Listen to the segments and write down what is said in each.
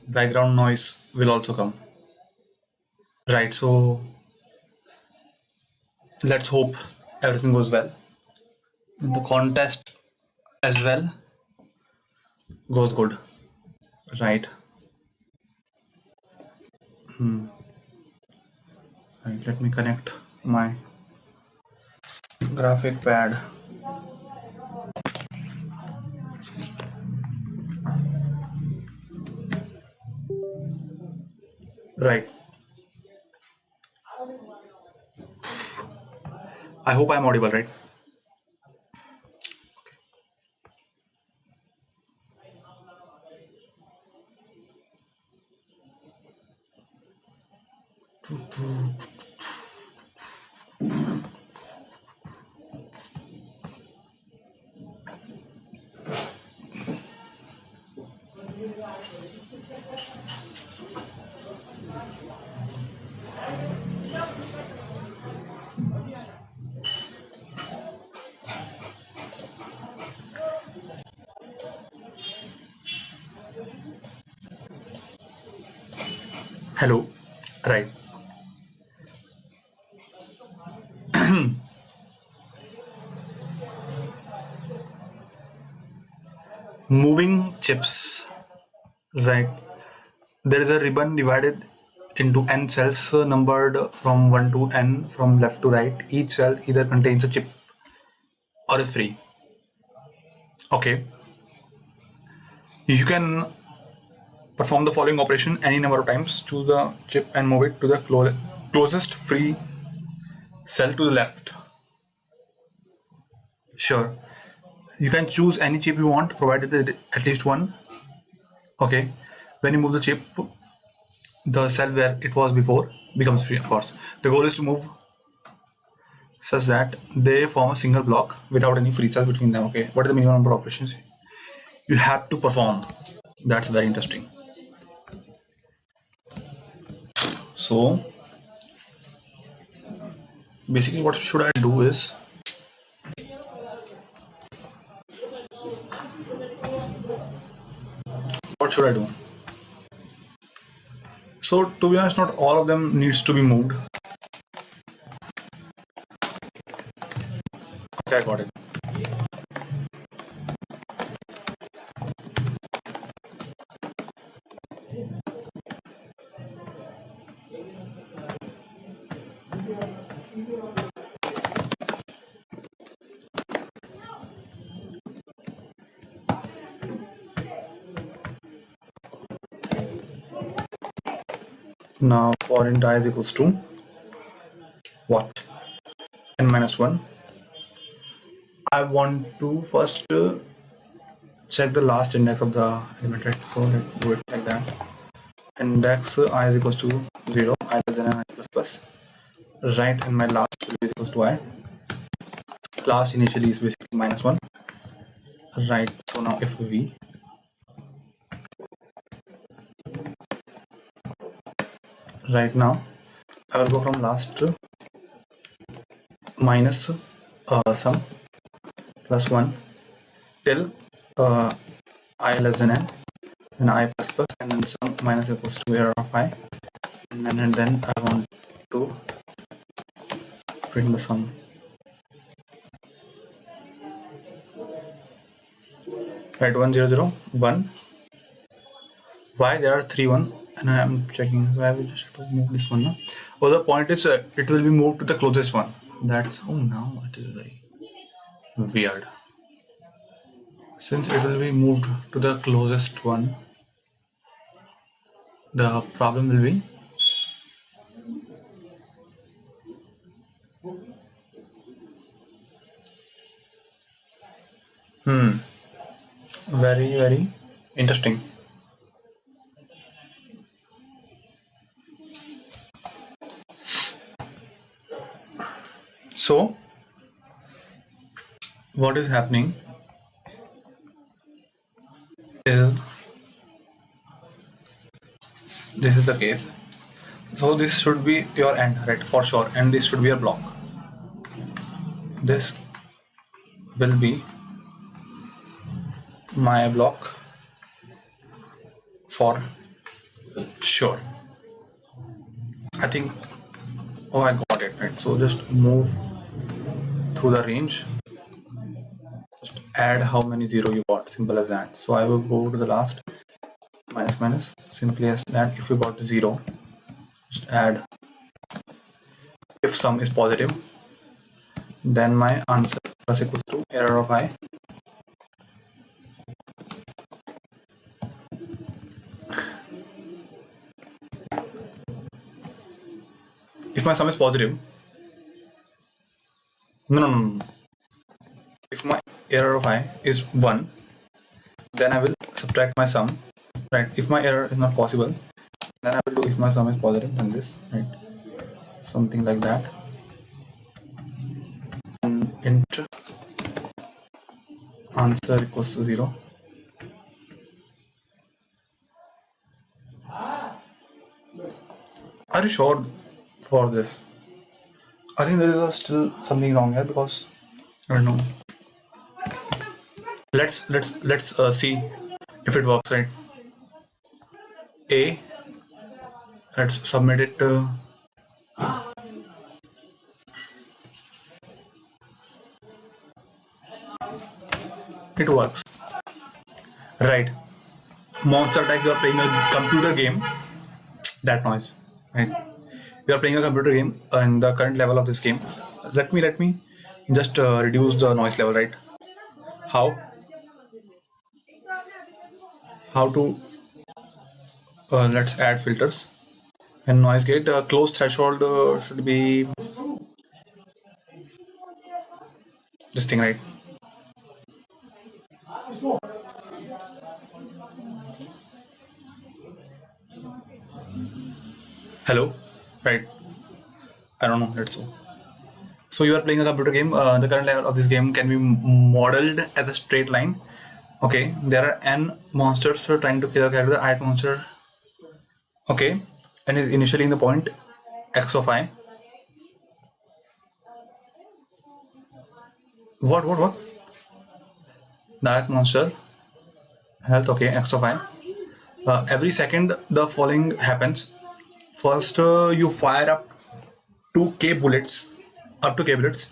background noise will also come. Right, so let's hope everything goes well. The contest as well goes good. Right. Right, let me connect my graphic pad. Right. I hope I'm audible, right? Hello. Right. Moving chips. Right. There is a ribbon divided into n cells numbered from 1 to n from left to right. Each cell either contains a chip or is free. Okay. You can perform the following operation any number of times. Choose the chip and move it to the closest free cell to the left. Sure. You can choose any chip you want, provided that at least one. Okay. When you move the chip, the cell where it was before becomes free, of course. The goal is to move such that they form a single block without any free cells between them. Okay. What is the minimum number of operations you have to perform? That's very interesting. So basically what should I do is what should I do? So to be honest, not all of them needs to be moved. Okay, I got it. Now for int I is equals to what? N minus 1. I want to first check the last index of the element, right? So let's do it like that. Index I is equals to 0, I less than I plus plus. Right, and my last will be equals to I. Last initially is basically minus 1. Right, so now if we right now I will go from last to minus sum plus 1 till I less than n, and I plus plus, and then sum minus equals to error of I, and then I want to print the sum. Right, 1 0 0 1. Why there are 3 1, and I am checking, so I will just have to move this one now. Well, the point is it will be moved to the closest one. That's now it is very weird. Since it will be moved to the closest one, the problem will be very interesting. So what is happening is this is the case. So this should be your end, right, for sure, and this should be a block. This will be my block for Sure. I think, oh, I got it, right? So just move through the range, just add how many zero you got, simple as that. So I will go to the last, minus minus, simply as that. If you got zero, just add. If sum is positive, then my answer is equals to error of I. If my sum is positive, no. If my error of I is 1, then I will subtract my sum, right? If my error is not possible, then I will do if my sum is positive, then this, right? Something like that. And int answer equals to 0. Are you sure for this? I think there is still something wrong here because I don't know. Let's see if it works, right? A. Let's submit it. It works, right? Monster attack. You are playing a computer game. That noise, right? You are playing a computer game in the current level of this game. Let me just reduce the noise level, right? How to let's add filters and noise gate. Close threshold should be this thing, right? Hello, right? I don't know. Let's go. So you are playing a computer game. The current level of this game can be modeled as a straight line. Okay, there are n monsters trying to kill a character. I monster. Okay, and is initially in the point x of I. What? That monster health. Okay, x of I. Every second the following happens. First, you fire up 2k bullets, up to k bullets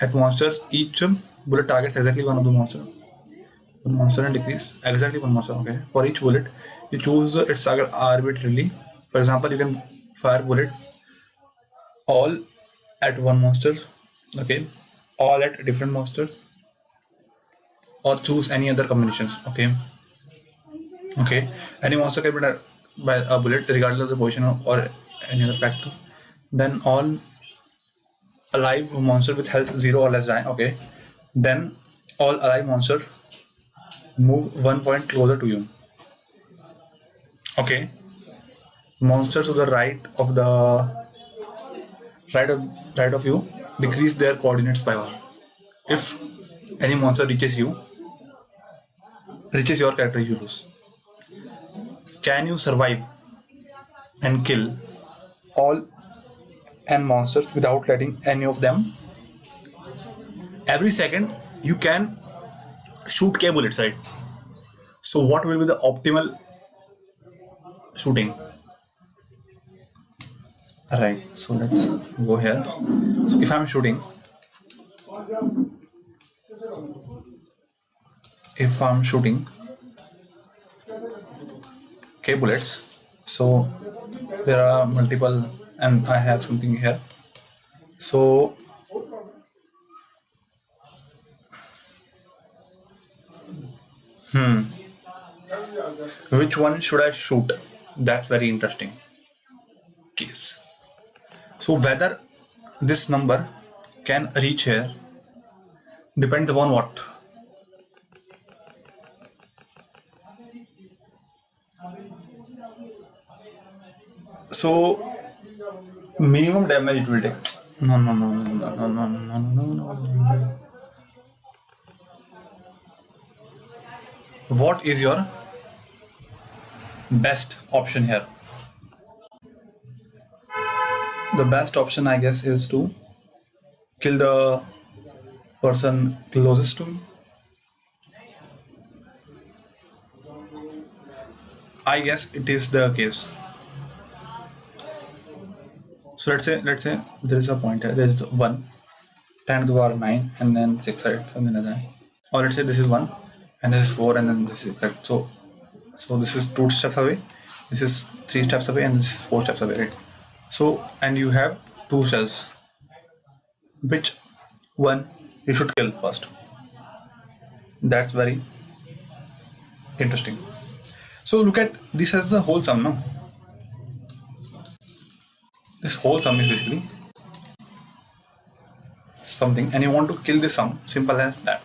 at monsters. Each bullet targets exactly one of the monster. One monster and decrease exactly one monster. Okay. For each bullet, you choose its target arbitrarily. For example, you can fire bullet all at one monster. Okay. All at different monsters, or choose any other combinations. Okay. Okay. Any monster can be hit by a bullet regardless of the position or any other factor. Then all alive monster with health 0 or less die. Okay. Then all alive monster move 1 point closer to you. Okay. Monsters to the right of you decrease their coordinates by 1. If any monster reaches your character, you lose. Can you survive and kill all n monsters without letting any of them? Every second you can shoot k bullets, right? So what will be the optimal shooting? Right, so let's go here. So if I'm shooting k bullets, so there are multiple, and I have something here. So which one should I shoot? That's very interesting case. So whether this number can reach here depends upon what? So minimum damage it will take. No. What is your best option here? The best option, I guess, is to kill the person closest to me. I guess it is the case. So let's say there is a point here. There is 1, 10 to the power 9, and then 6, right? Something like that. Or let's say this is 1, and this is 4, and then this is, right? So this is 2 steps away, this is 3 steps away, and this is 4 steps away, right? So, and you have 2 cells. Which one you should kill first? That's very interesting. So look at this as the whole sum, no? This whole sum is basically something, and you want to kill this sum, simple as that.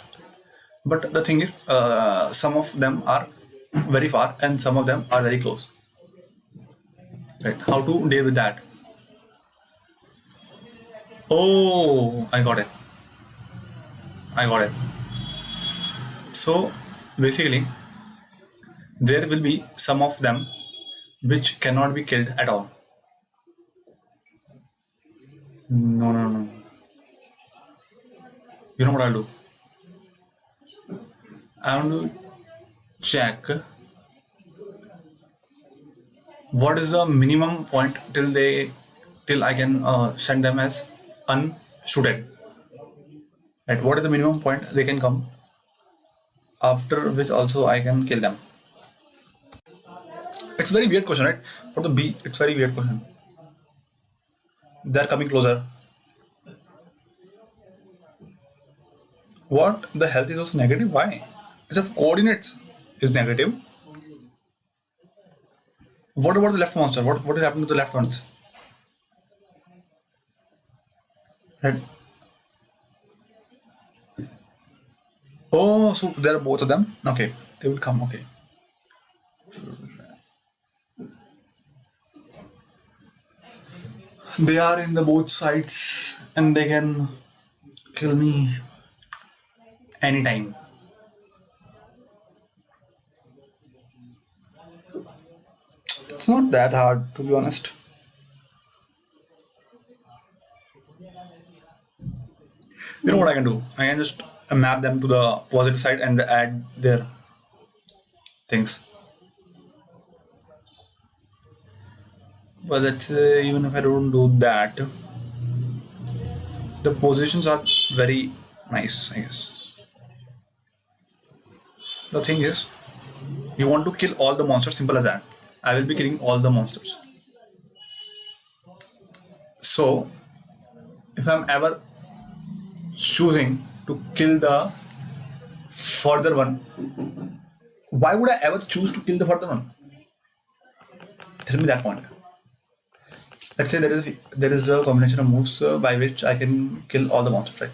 But the thing is, some of them are very far and some of them are very close, right? How to deal with that? Oh, I got it. So basically there will be some of them which cannot be killed at all. No. You know what I'll do? I want to check what is the minimum point till I can send them as unshooted. Right? What is the minimum point they can come, after which also I can kill them? It's very weird question, right? For the B, it's very weird question. They're coming closer. What? The health is also negative? Why? It's a coordinates is negative. What about the left monster? What is happening to the left ones? Right. Oh, so there are both of them. Okay, they will come. Okay. They are in the both sides and they can kill me anytime. It's not that hard, to be honest. You know what I can do? I can just map them to the positive side and add their things. But let's say even if I don't do that, the positions are very nice, I guess. The thing is, you want to kill all the monsters, simple as that. I will be killing all the monsters. So, if I'm ever choosing to kill the further one, why would I ever choose to kill the further one? Tell me that point. Let's say there is a combination of moves by which I can kill all the monsters, right?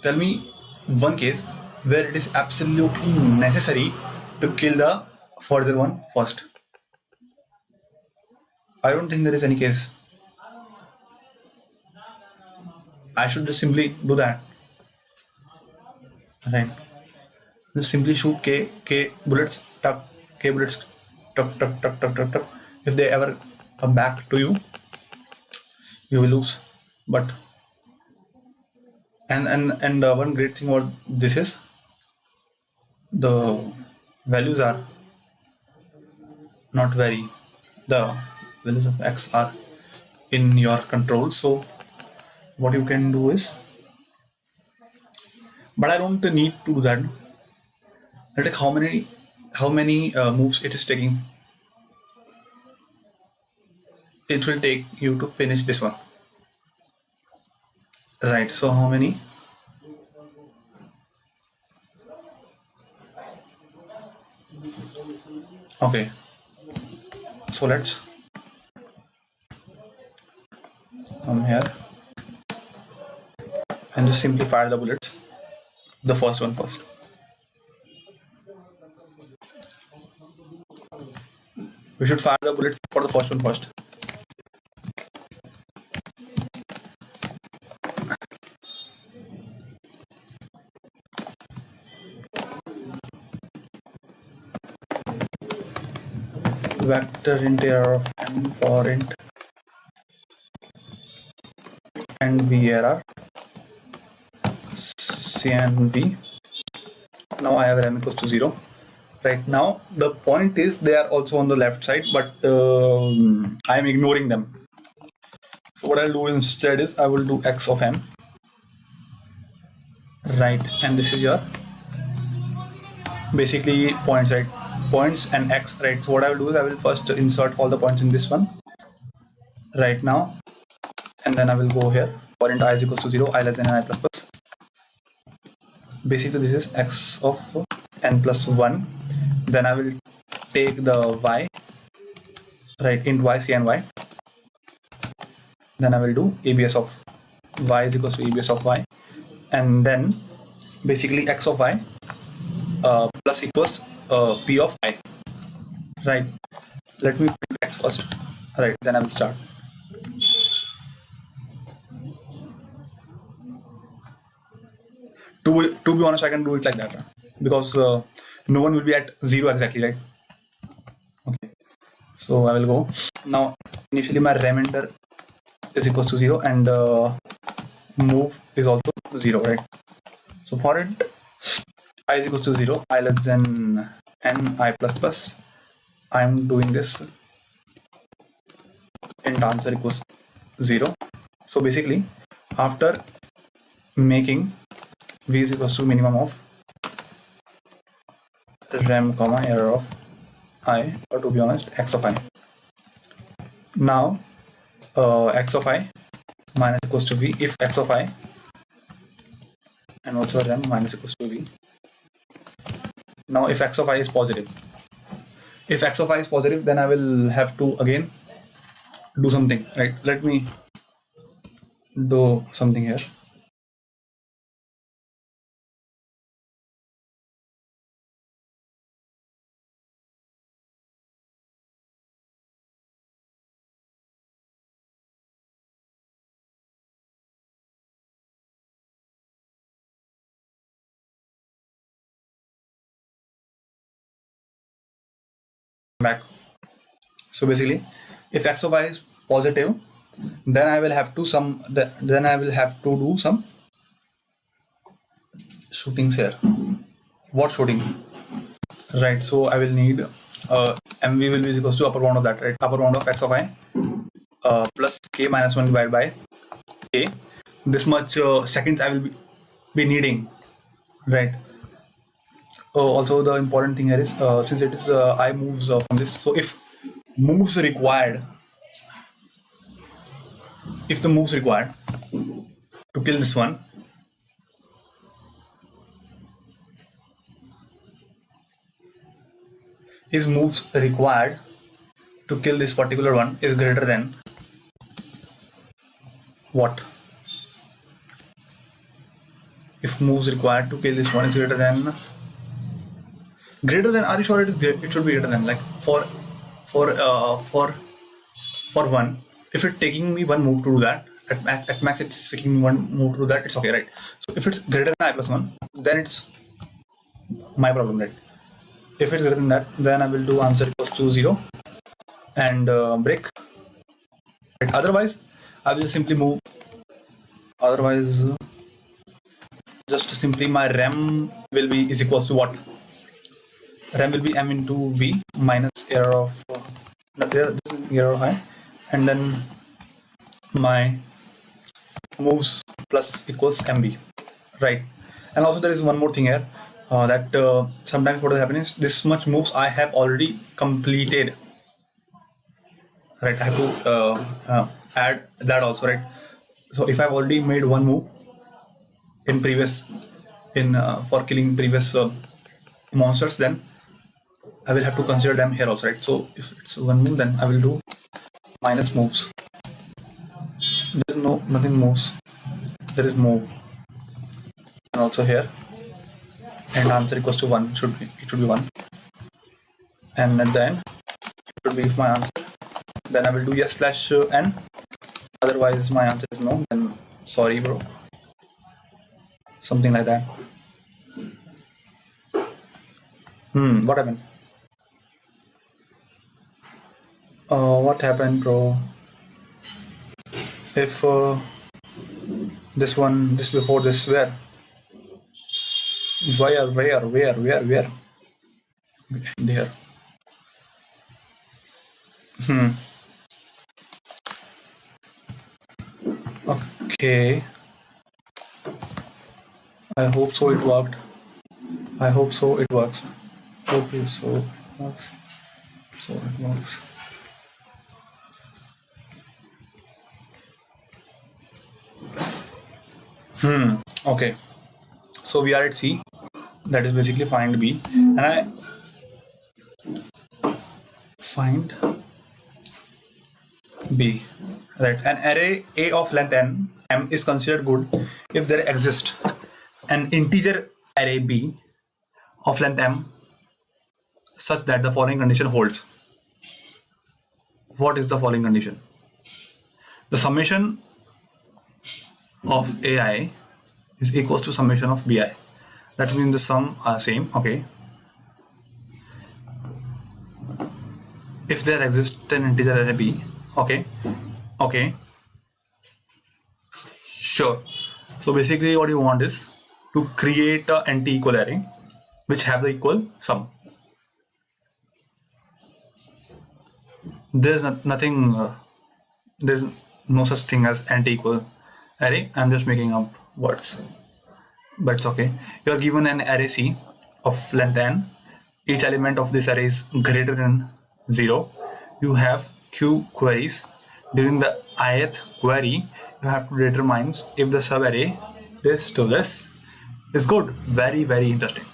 Tell me one case where it is absolutely necessary to kill the further one first. I don't think there is any case. I should just simply do that, right? Just simply shoot K bullets, tuck, K bullets, tuck, tuck, tuck, tuck, tuck, tuck. If they ever come back to you, you will lose. But and one great thing about this is the values are not very. The values of X are in your control. So what you can do is, but I don't need to do that. Like how many moves it is taking. It will take you to finish this one, right? So how many? Okay, so let's come here and just simply fire the bullets, the first one first. We should fire the bullet for the first one first. Vector int error of m for int and v error cnv. Now I have m equals to 0. Right now the point is they are also on the left side, but I am ignoring them. So what I'll do instead is I will do x of m, right? And this is your basically points, right? Points and x, right? So what I will do is I will first insert all the points in this one right now, and then I will go here for int I is equals to 0, I less than I plus plus. Basically this is x of n plus 1. Then I will take the y, right, int y, c and y. Then I will do abs of y is equals to abs of y, and then basically x of y plus equals p of I, right? Let me print x first, right? Then I will start. To be honest, I can do it like that, right? Because no one will be at 0 exactly, right? Okay, so I will go now. Initially my remainder is equals to 0 and move is also 0, right? So for it I is equals to 0, I less than n I plus plus. I am doing this int answer equals 0. So basically after making v is equals to minimum of rem comma error of I, or to be honest x of I. Now x of I minus equals to v if x of I and also rem minus equals to v. Now if x of I is positive, if x of I is positive, then I will have to again do something, right? Let me do something here. Back. So basically if x of I is positive, then I will have to do some shootings here. What shooting? Right, so I will need mv will be equals to upper bound of that, right? Upper bound of x of I plus k minus 1 divided by k. This much seconds I will be needing, right? Also the important thing here is since it is I moves from this, so if moves required, if the moves required to kill this one, if moves required to kill this particular one is greater than what? If moves required to kill this one is greater than, are you sure it is it should be greater than, like for one, if it's taking me one move to do that, at max it's taking me one move to do that, it's okay, right? So if it's greater than I plus 1, then it's my problem, right? If it's greater than that, then I will do answer equals to 0 and break, right? Otherwise I will simply move, otherwise just simply my rem will be is equals to what? Rem will be m into v minus error of error of I, and then my moves plus equals mv, right? And also there is one more thing here that sometimes what will happen is this much moves I have already completed, right? I have to add that also, right? So if I've already made one move in previous for killing previous monsters, then I will have to consider them here also, right? So if it's one move, then I will do minus moves. There is nothing moves, there is move, and also here, and answer equals to 1 should be 1, and at the end it should be if my answer, then I will do yes slash n. Otherwise my answer is no, then sorry bro, something like that. What happened? What happened, bro? If this before this, where there? Okay, I hope so it worked. I hope so it works. Okay, so it works. So it works. Okay, so we are at C. That is basically find B, and I find B. Right, an array A of length n m is considered good if there exists an integer array B of length m such that the following condition holds. What is the following condition? The summation of AI is equals to summation of BI. That means the sum are same. Okay. If there exists an integer array B, okay, okay, sure. So basically, what you want is to create a anti-equal array which have the equal sum. There's nothing. There's no such thing as anti-equal array. I'm just making up words, but it's okay. You are given an array C of length n. Each element of this array is greater than 0. You have q queries. During the ith query, you have to determine if the subarray this to this is good. Very, very interesting.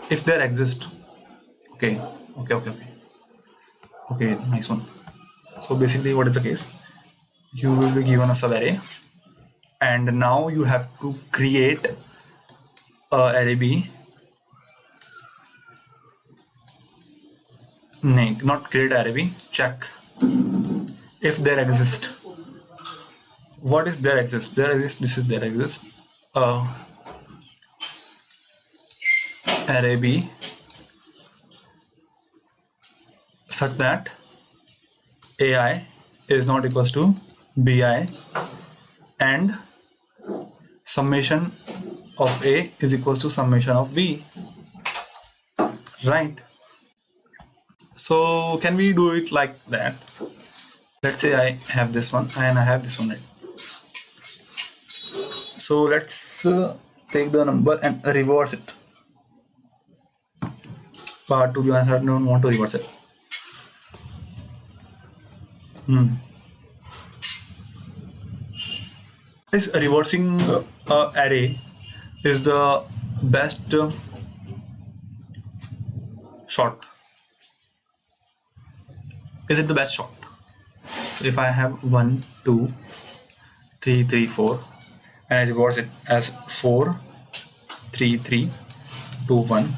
If there exists, okay, nice one. So basically, what is the case? You will be given a subarray, and now you have to create a array B. No, not create array B. Check if there exists. What is there exists? There exists. This is there exists. Array B such that AI is not equals to BI and summation of A is equals to summation of B. Right. So can we do it like that? Let's say I have this one and I have this one. Right? So let's take the number and reverse it. But to be honest, I don't want to reverse it. Is reversing array is the best short. Is it the best short? So if I have 1, 2, 3, 3, 4 and I reverse it as 4, 3, 3, 2, 1,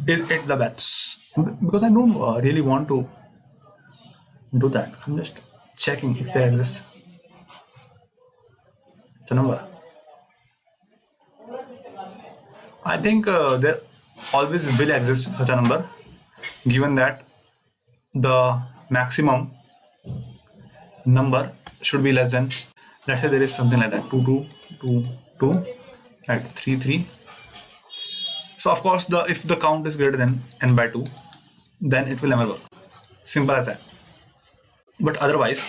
is it the best? Because I don't really want to do that. I'm just checking if there exists the number. I think there always will exist such a number, given that the maximum number should be less than, let's say there is something like that, 2, 2, 2, 2, right, 3, 3. So of course, if the count is greater than n by 2, then it will never work. Simple as that. But otherwise,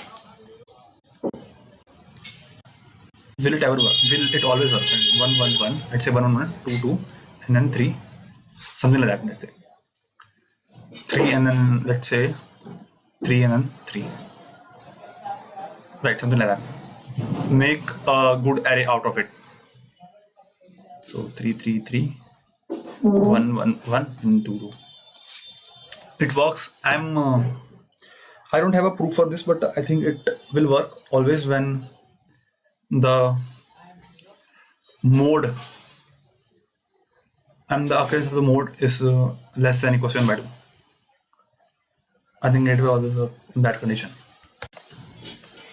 will it ever work? Will it always work? 1, 1, 1. Let's say 1, 1, 1, 2, 2, and then 3, something like that. Let's say 3, and then let's say 3, and then 3. Right, something like that. Make a good array out of it. So 3, 3, 3, 1, 1, 1, and 2, 2. It works. I don't have a proof for this, but I think it will work always when the mode and the occurrence of the mode is less than equal to n by 2. I think it will always work in that condition.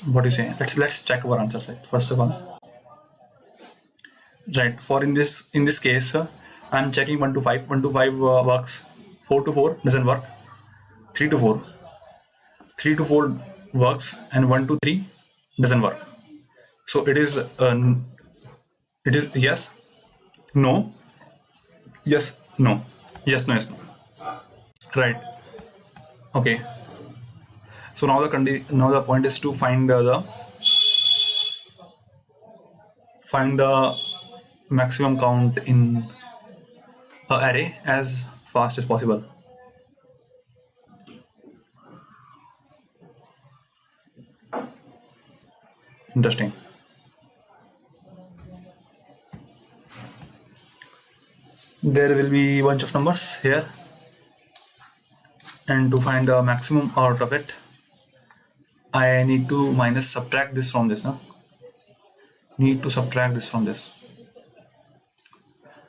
What do you say? Let's check our answers. Right? First of all, right, for in this case, I'm checking 1 to 5. 1 to 5 works. 4 to 4 doesn't work. 3 to 4. 3 to 4 works, and 1 to 3 doesn't work. So it is yes, no, yes, no, yes, no, yes, no. Right. Okay. So now the point is to find the maximum count in a array as fast as possible. Interesting. There will be a bunch of numbers here, and to find the maximum out of it, I need to subtract this from this. Need to subtract this from this.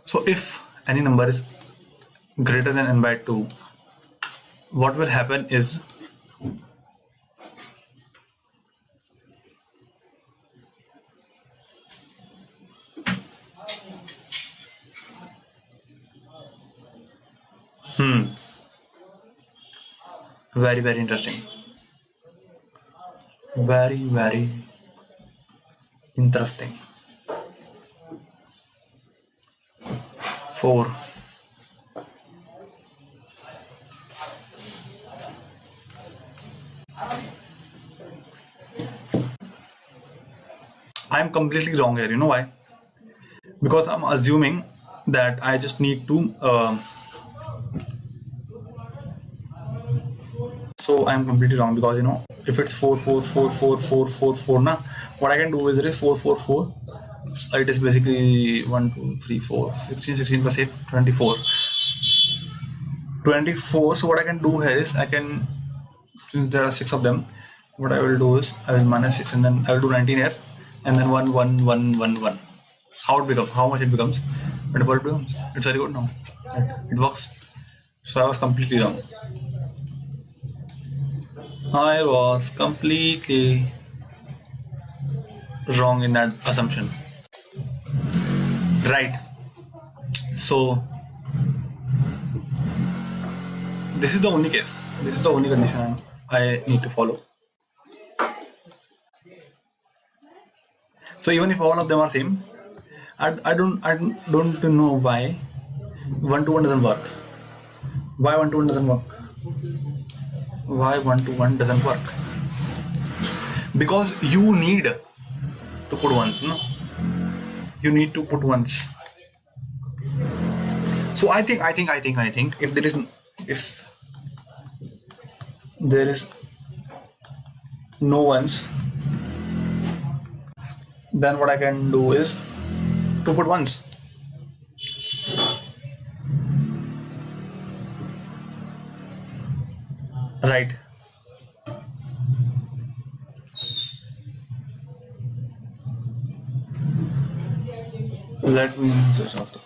So if any number is greater than n by 2, what will happen is very, very interesting. Very, very interesting. 4. I'm completely wrong here. You know why? Because I'm assuming that I just need to so I'm completely wrong, because if it's 4 4 4 4 4 4 4 na, what I can do is there is 4 4 4. It is basically 1 2 3 4 16 16 plus 8 24. So what I can do here is, I can, since there are 6 of them, what I will do is I will minus 6, and then I will do 19 here, and then 1 1 1 1 1. How much it becomes? 24 it becomes. It's very good now. It works. So I was completely wrong. I was completely wrong in that assumption. Right. So this is the only case. This is the only condition I need to follow. So even if all of them are same, I don't know why 1 to 1 doesn't work. Why 1 to 1 doesn't work? Why 1 to 1 doesn't work? Because you need to put ones, no? You need to put ones. So I think if there is no ones, then what I can do is to put ones. Right. Let me switch off the.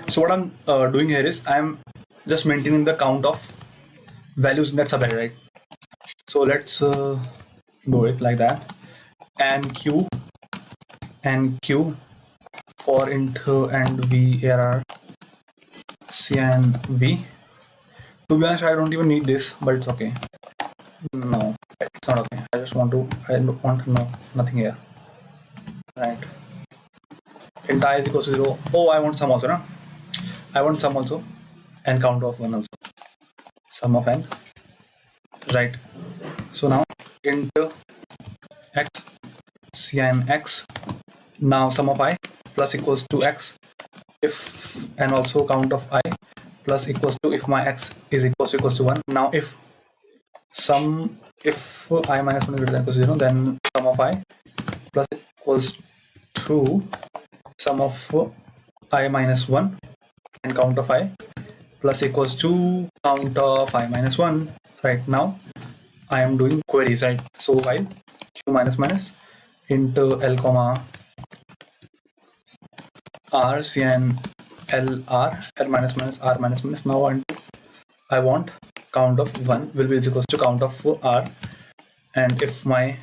So what I'm doing here is I'm just maintaining the count of values in that subarray, right? So let's do it like that. And q for int and v error c and v. To be honest, I don't even need this, but it's okay. No, it's not okay. I don't want nothing here. Right. Int I is equals to 0. Oh, I want sum also, no? I want sum also, and count of 1 also. Sum of n. Right. So now int x cn x. Now sum of I plus equals to x if, and also count of I plus equals to if my x is equals to 1. Now if I minus 1 is greater than equals to 0, then sum of I plus equals to sum of I minus 1 and count of I plus equals to count of I minus 1. Right now I am doing queries, right? So while q minus minus into l comma r cn l r l minus minus r minus minus. Now I want count of 1 will be equals to count of r, and if my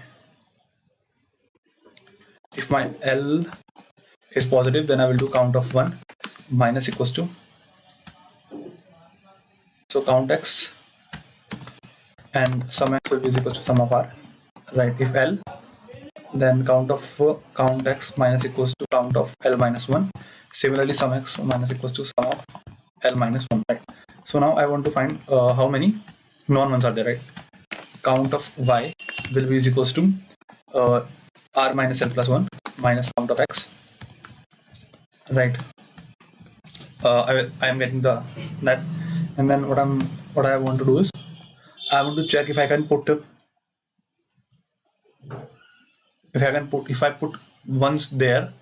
l is positive, then I will do count of 1 minus equals to, so count x and sum x will be equals to sum of r, right? If l, then count of count x minus equals to count of l minus 1. Similarly, sum x minus equals to sum of l minus 1, right? So now I want to find how many non-ones are there, right? Count of y will be equals to r minus l plus 1 minus count of x, right? I am getting that, and then what I want to do is I want to check if I put ones there,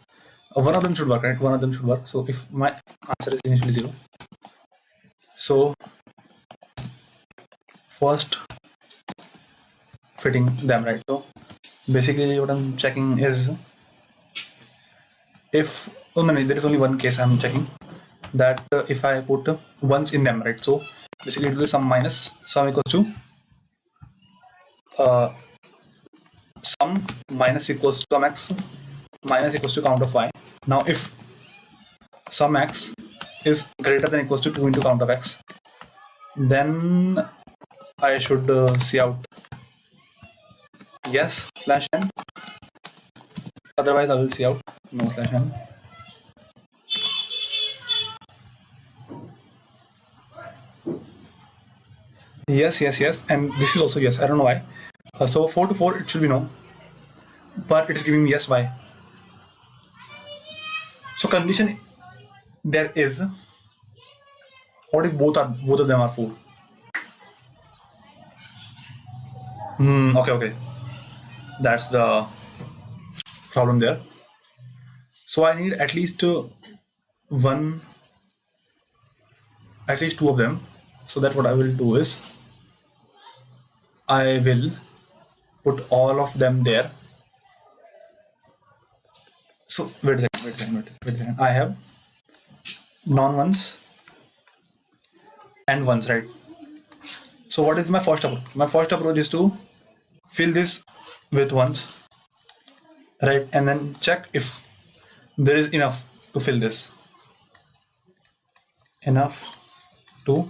one of them should work, right? One of them should work. So if my answer is initially 0, so first fitting them, right? So basically what I'm checking is if there is only one case I'm checking, that if I put ones in them, right? So basically it will be sum minus sum equals to sum minus equals to sum x minus equals to count of y. Now if sum x is greater than equals to 2 into count of x, then I should see out yes slash n, otherwise I will see out no slash n. Yes, and this is also yes. I don't know why. So 4 to 4 it should be no, but it is giving me yes. Why? So condition there is, what if both of them are 4? Okay, that's the problem there. So I need at least two of them. So that what I will do is I will put all of them there. So wait a second. I have non-ones and ones, right? So what is my first approach? My first approach is to fill this with ones, right? And then check if there is enough to fill this. Enough to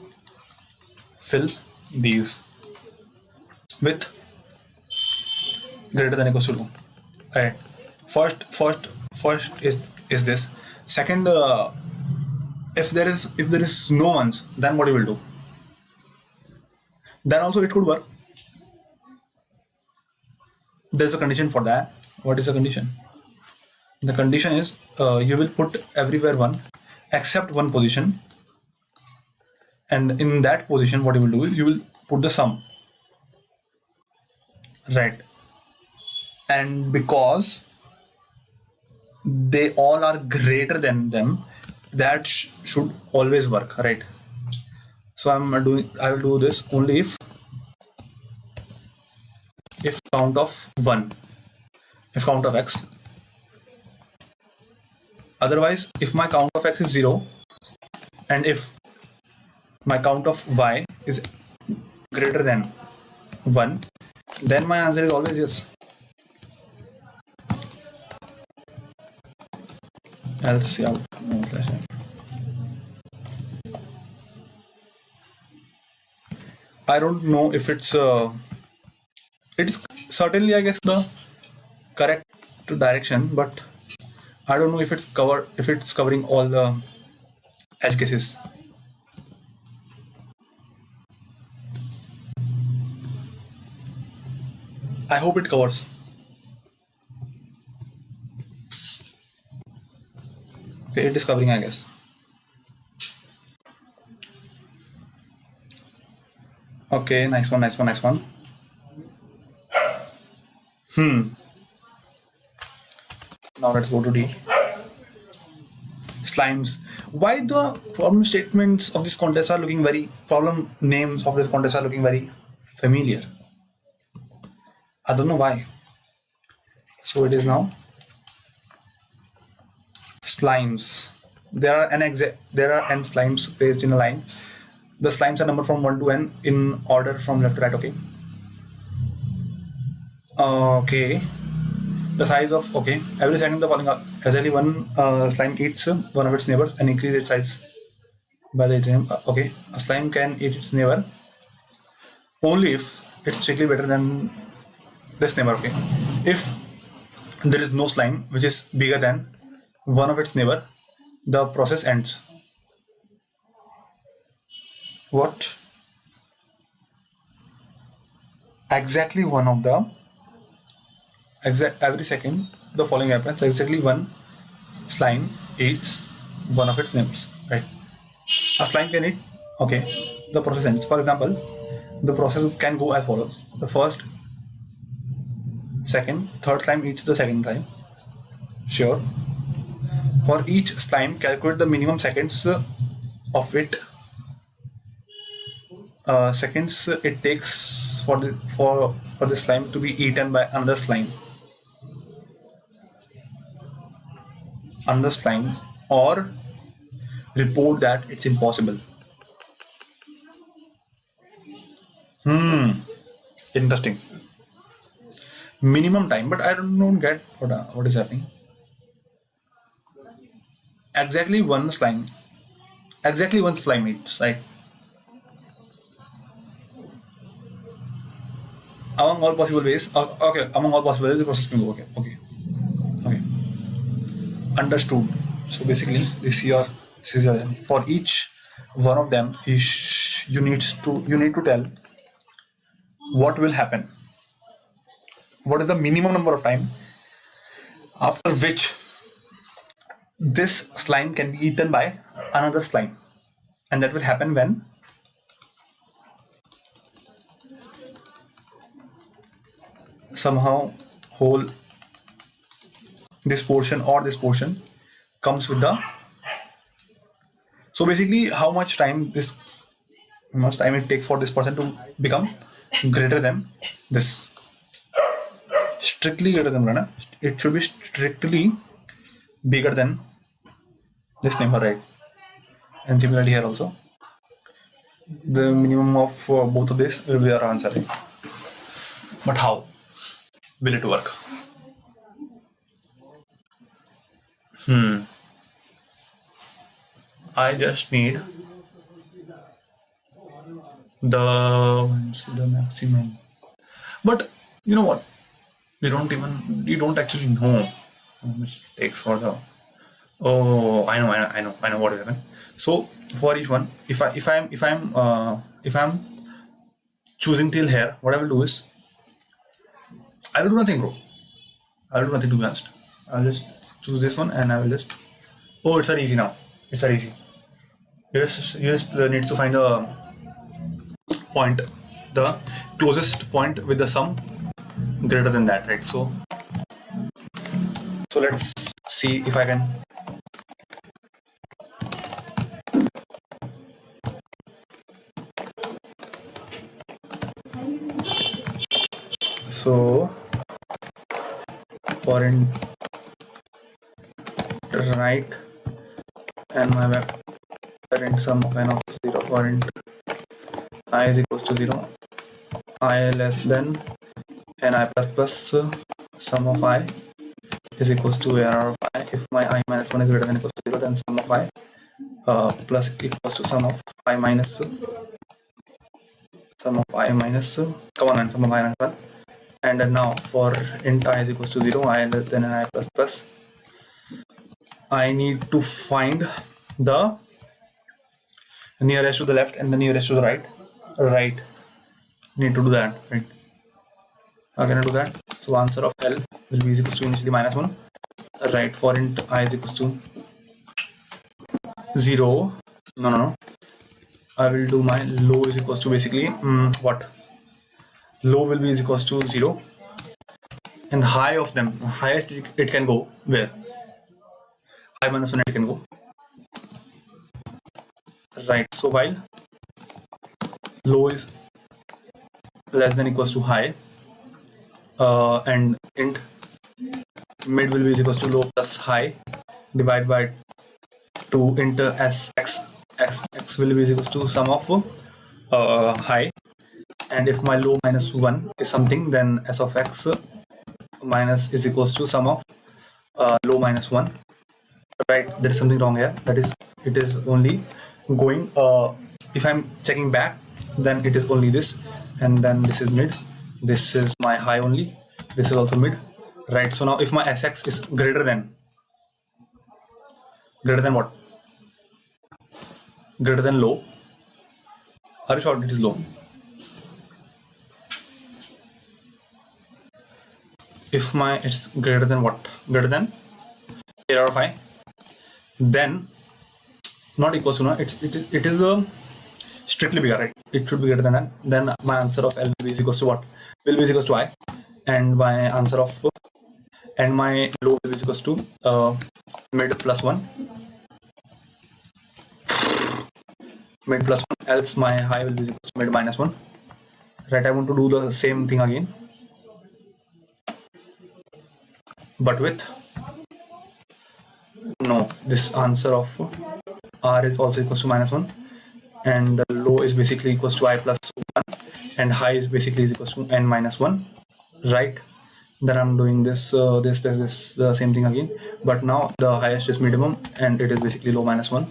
fill these with greater than equals to 2. Right. First is this. Second, if there is no ones, then what you will do? Then also it could work. There's a condition for that. What is the condition? The condition is you will put everywhere 1 except one position, and in that position what you will do is you will put the sum, right? And because they all are greater than them, that should always work, right? So I will do this only if count of 1, if count of x. Otherwise, if my count of x is 0 and if my count of y is greater than 1, then my answer is always yes. Else out no slash n. I don't know if it's certainly, I guess, the correct direction, but I don't know if it's covering all the edge cases. I hope it covers. Okay, it is covering, I guess. Okay, nice one, nice one, nice one. Now let's go to D. Slimes. Why the problem statements of this contest are looking very, problem names of this contest are looking very familiar? I don't know why. So it is now slimes. There are n slimes placed in a line. The slimes are numbered from 1 to n in order from left to right. Okay. Okay. The size of, okay, every second the following exactly one slime eats one of its neighbors and increase its size by the name. Okay, a slime can eat its neighbor only if it's strictly better than this neighbor. Okay, if there is no slime which is bigger than one of its neighbor, the process ends. What? Exactly one of the every second the following happens. Exactly one slime eats one of its neighbors. Right? A slime can eat. Okay, the process ends. For example, the process can go as follows: the first, second, third slime eats the second slime. Sure. For each slime, calculate the minimum seconds of it. Seconds it takes for the slime to be eaten by another slime. Or report that it's impossible. Interesting. Minimum time, but I don't get what is happening. Exactly one slime eats, right? Among all possible ways, okay, among all possible ways the process can go. Okay. Understood. So basically this is your for each one of them you need to tell what will happen, what is the minimum number of time after which this slime can be eaten by another slime, and that will happen when somehow whole this portion or this portion comes with the, so basically how much time it takes for this person to become greater than this, strictly greater than Rana. It should be strictly bigger than this number, right? And similarly here also the minimum of both of this will be our answer, right? But how will it work? I just need the maximum. But you know what? You don't actually know how much it takes for the. Oh, I know what will happen. So for each one, if I'm choosing till here, what I will do is I will do nothing, bro. I will do nothing, to be honest. I'll just choose this one and I will just. Oh, it's that easy now. It's that easy. You just need to find the point, the closest point with the sum greater than that, right? So let's see if I can. So for int right and my vector int sum of n of 0 for int I is equals to 0, I less than n I plus plus sum of I is equals to AR of I. If my I minus 1 is greater than equals to 0, then sum of I plus equals to sum of I minus sum of I minus come on, and sum of I minus 1. And then now for int I is equals to 0, I less than I plus plus, I need to find the nearest to the left and the nearest to the right. Need to do that, right? How can I do that? So answer of L will be equals to initially minus 1, right? For int I is equals to 0. No. I will do my low is equals to basically what? Low will be is equals to 0, and high of them, highest it can go where? I minus 1 it can go, right? So while low is less than equals to high, and int mid will be is equals to low plus high divided by 2 into x will be is equals to sum of high, and if my low minus 1 is something, then s of x minus is equals to sum of low minus 1, right? There is something wrong here. That is, it is only going, if I'm checking back, then it is only this, and then this is mid, this is my high only, this is also mid, right? So now if my sx is greater than what? Greater than low. Are you sure it is low? If my it's greater than what? Greater than a out of I, then not equals to, no, it is strictly bigger, right? It should be greater than that. Then my answer of L will be equals to what? Will be equals to I, and my answer of and my low will be equals to mid plus 1, mid plus 1, else my high will be equals to mid minus 1, right? I want to do the same thing again, but with no, this answer of R is also equals to minus 1, and low is basically equals to I plus 1, and high is basically is equals to n minus 1, right? Then I'm doing this the same thing again, but now the highest is minimum, and it is basically low minus 1,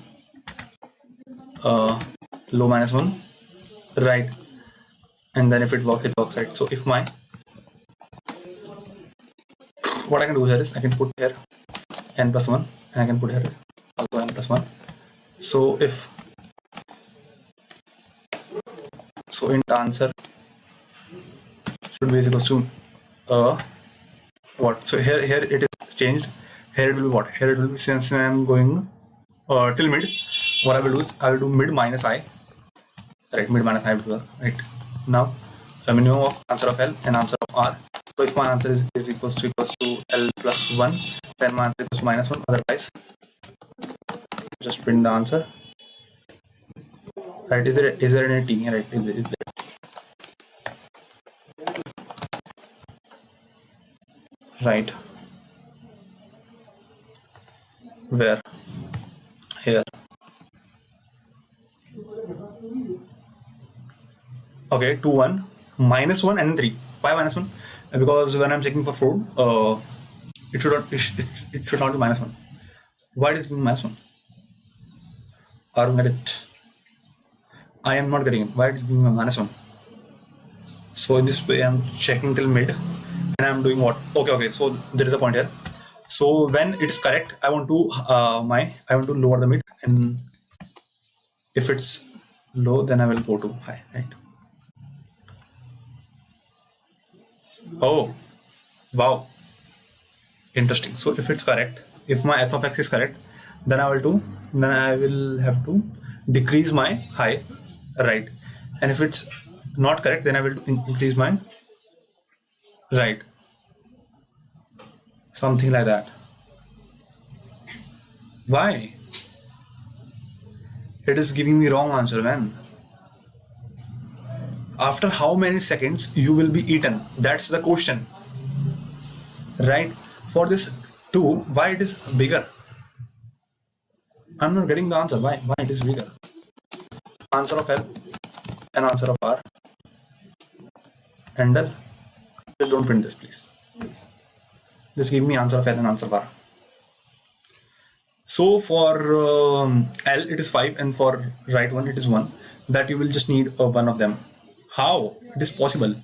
low minus 1, right? And then if it works, right? So if my, what I can do here is I can put here n plus 1, and I can put here is also n plus 1. So if so, int answer should be equals to what? So here it is changed. Here it will be what? Here it will be, since I am going till mid, what I will do is I will do mid minus I, right? Mid minus I will do, right? Now the minimum of answer of L and answer of R. So if my answer is equals to L plus 1, then my answer equals to minus 1. Otherwise, just print the answer. Right? Is there any T? Right? Is there? Right? Where? Here. Okay, 2 1 minus 1 and 3. Why minus 1? Because when I'm checking for food, it should not be minus 1. Why is it being minus 1? I don't get it. I am not getting it. Why it is being minus 1? So in this way, I'm checking till mid, and I'm doing what? Okay. So there is a point here. So when it's correct, I want to lower the mid, and if it's low, then I will go to high, right? Oh, wow, interesting. So if it's correct, if my f of x is correct, then I will have to decrease my high, right? And if it's not correct, then I will increase my right, something like that. Why? It is giving me wrong answer, man. After how many seconds you will be eaten? That's the question, right? For this 2, why it is bigger? I'm not getting the answer. Why it is bigger? Answer of L and answer of R. And L. Just don't print this, please. Just give me answer of L and answer of R. So for L it is 5, and for right one it is 1. That you will just need one of them. How? It is possible.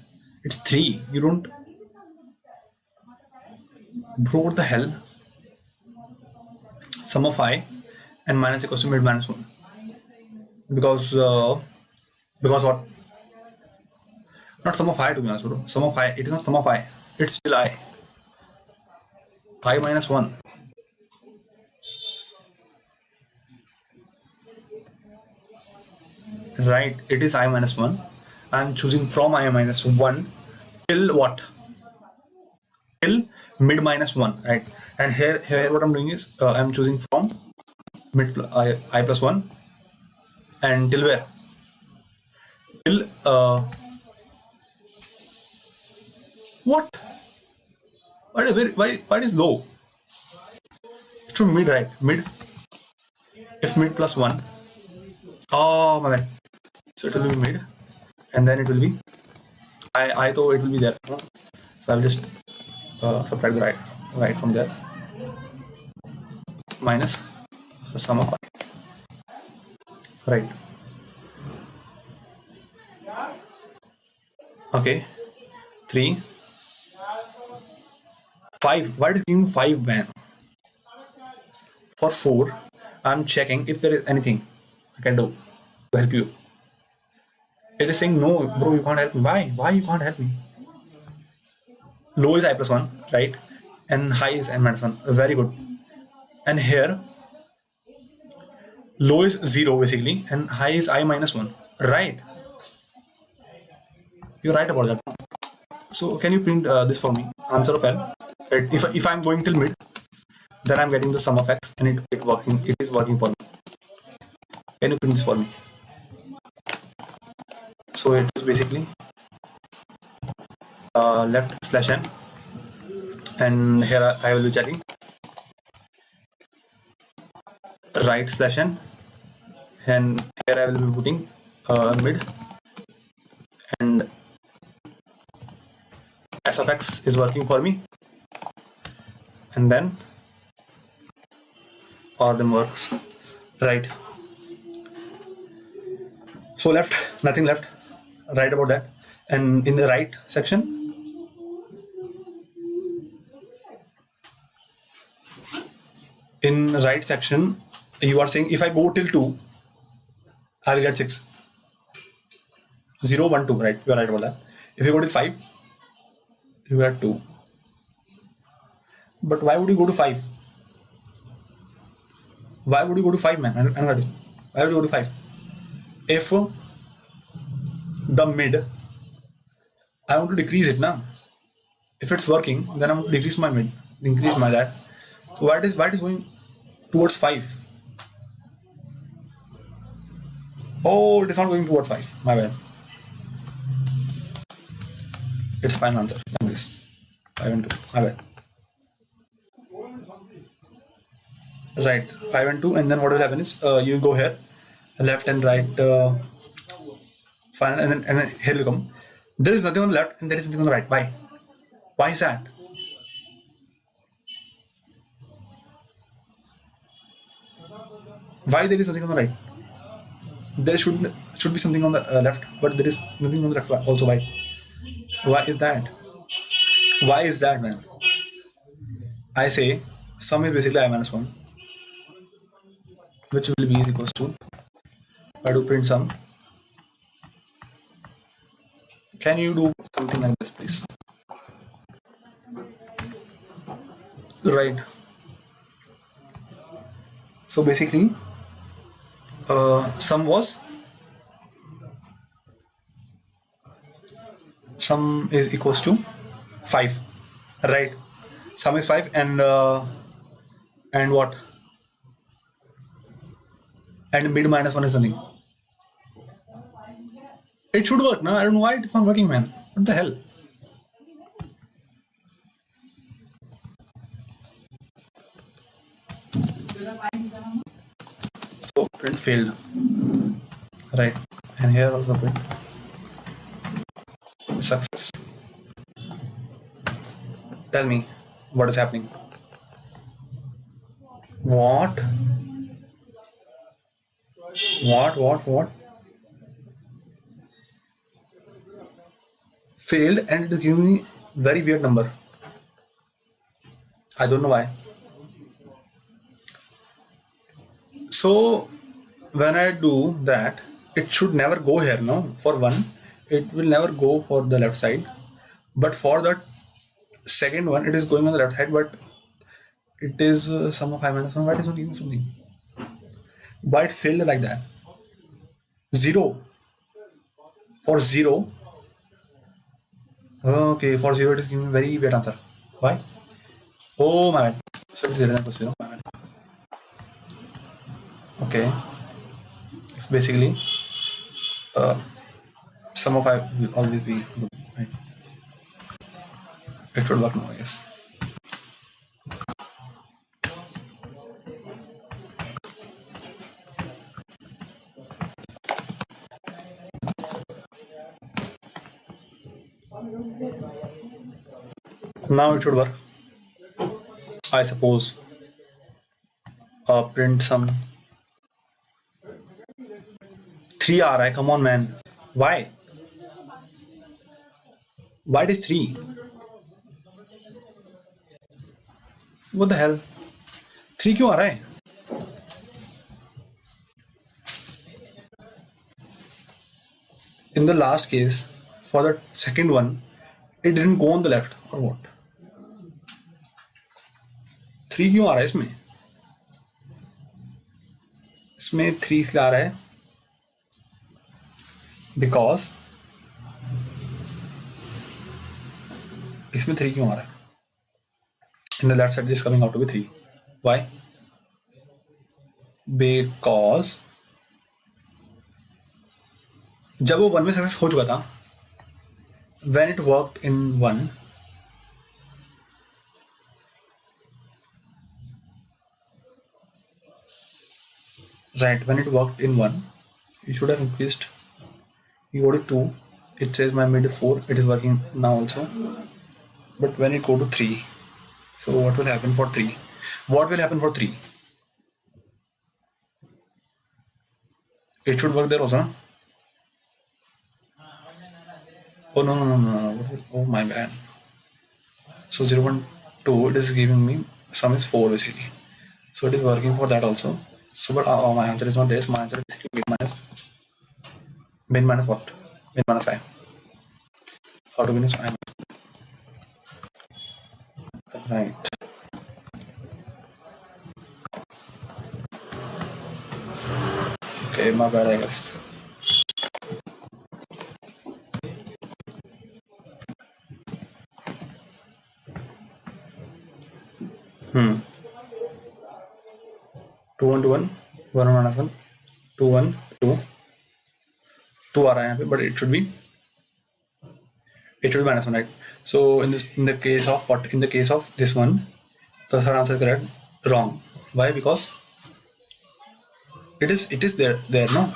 It's 3. You don't. Bro, what the hell? Sum of I and minus equals to mid minus 1. Because what? Not sum of I, to be honest, bro. Sum of I. It is not sum of I. It's still I. I minus 1. Right, it is I minus 1. I'm choosing from I minus 1 till what? Till mid minus 1, right? And here what I'm doing is I'm choosing from mid I plus 1 and till where? Till what? Why it is low? It's from mid, right? Mid. If mid plus 1. Oh my bad. So it will be mid, and then it will be I thought it will be there. So I will just subtract the right from there minus the sum of I. Right. Okay. 3, 5. Why is giving 5, man? For 4, I'm checking if there is anything I can do to help you. It is saying no, bro, you can't help me. Why? Why you can't help me? Low is I plus 1, right? And high is n minus 1. Very good. And here, low is 0 basically, and high is I minus 1. Right? You're right about that. So can you print this for me? Answer of L. Right? If I'm going till mid, then I'm getting the sum of x, and it is working for me. Can you print this for me? So it is basically left slash n, and here I will be checking right slash n, and here I will be putting mid, and s of x is working for me, and then all of them works, right? So left, nothing left, right about that. And in the right section, you are saying if I go till 2, I will get 6. 0, 1, 2, right? You are right about that. If you go to 5, you get 2. But why would you go to 5? Why would you go to 5, man? I'm not. Why would you go to 5? If the mid, I want to decrease it now. If it's working, then I want to decrease my mid, increase my that. So why it is going towards 5? Oh, it is not going towards 5. My bad. It's fine answer. This 5 and 2. My bad. Right, 5 and 2, and then what will happen is you go here, left and right, fine, and then here you come. There is nothing on the left and there is nothing on the right. Why? Why is that? Why there is nothing on the right? There should be something on the left, but there is nothing on the left also. Why? Why is that? Why is that, man? I say sum is basically I minus 1, which will be is equals to, I do print sum. Can you do something like this, please? Right. So basically, sum is equals to 5, right? Sum is 5, and what? And mid minus 1 is nothing. It should work, no? I don't know why it's not working, man. What the hell? So print failed, right? And here also print success. Tell me what is happening. What? Failed, and it is giving me very weird number. I don't know why. So when I do that, it should never go here, no? For 1, it will never go for the left side. But for the second one, it is going on the left side, but it is sum of I minus 1. Why it is not giving something? Why it failed like that? 0 for 0. Okay, for 0 it is giving me very weird answer. Why? Oh my bad. So it is greater than plus 0. My bad. Okay. If basically sum of I will always be good, right? It should work now, I guess. Now it should work. I suppose. Print some 3 RI. Come on, man. Why? Why it is 3? What the hell? 3 क्यों आ रहा है? In the last case, for the second one, it didn't go on the left or what? 3 क्यों आ रहा है इसमें? इसमें 3 इसलिए आ रहा है because इसमें 3 क्यों आ रहा है? In the left side it is coming out to be 3. Why? Because जब वो 1 में सक्सेस हो चुका था, when it worked in 1, right, when it worked in 1, you should have increased. You go to 2, it says my mid 4, it is working now also. But when it go to 3, so what will happen for 3? What will happen for 3? It should work there also, no? Oh no. Oh my bad. So 0, 1, 2, it is giving me sum is 4 basically. So it is working for that also. So but my answer is not this. My answer is basically min minus what? Min minus I. How to finish I? Right. Okay, my bad, I guess. Hmm. 2 1 2 1 1 minus 1 2 1 2 2 आ रहा है यहाँ पे, but it should be minus 1, right? So in the case of what? In the case of this one, the third answer is correct. Wrong. Why? Because it is there no.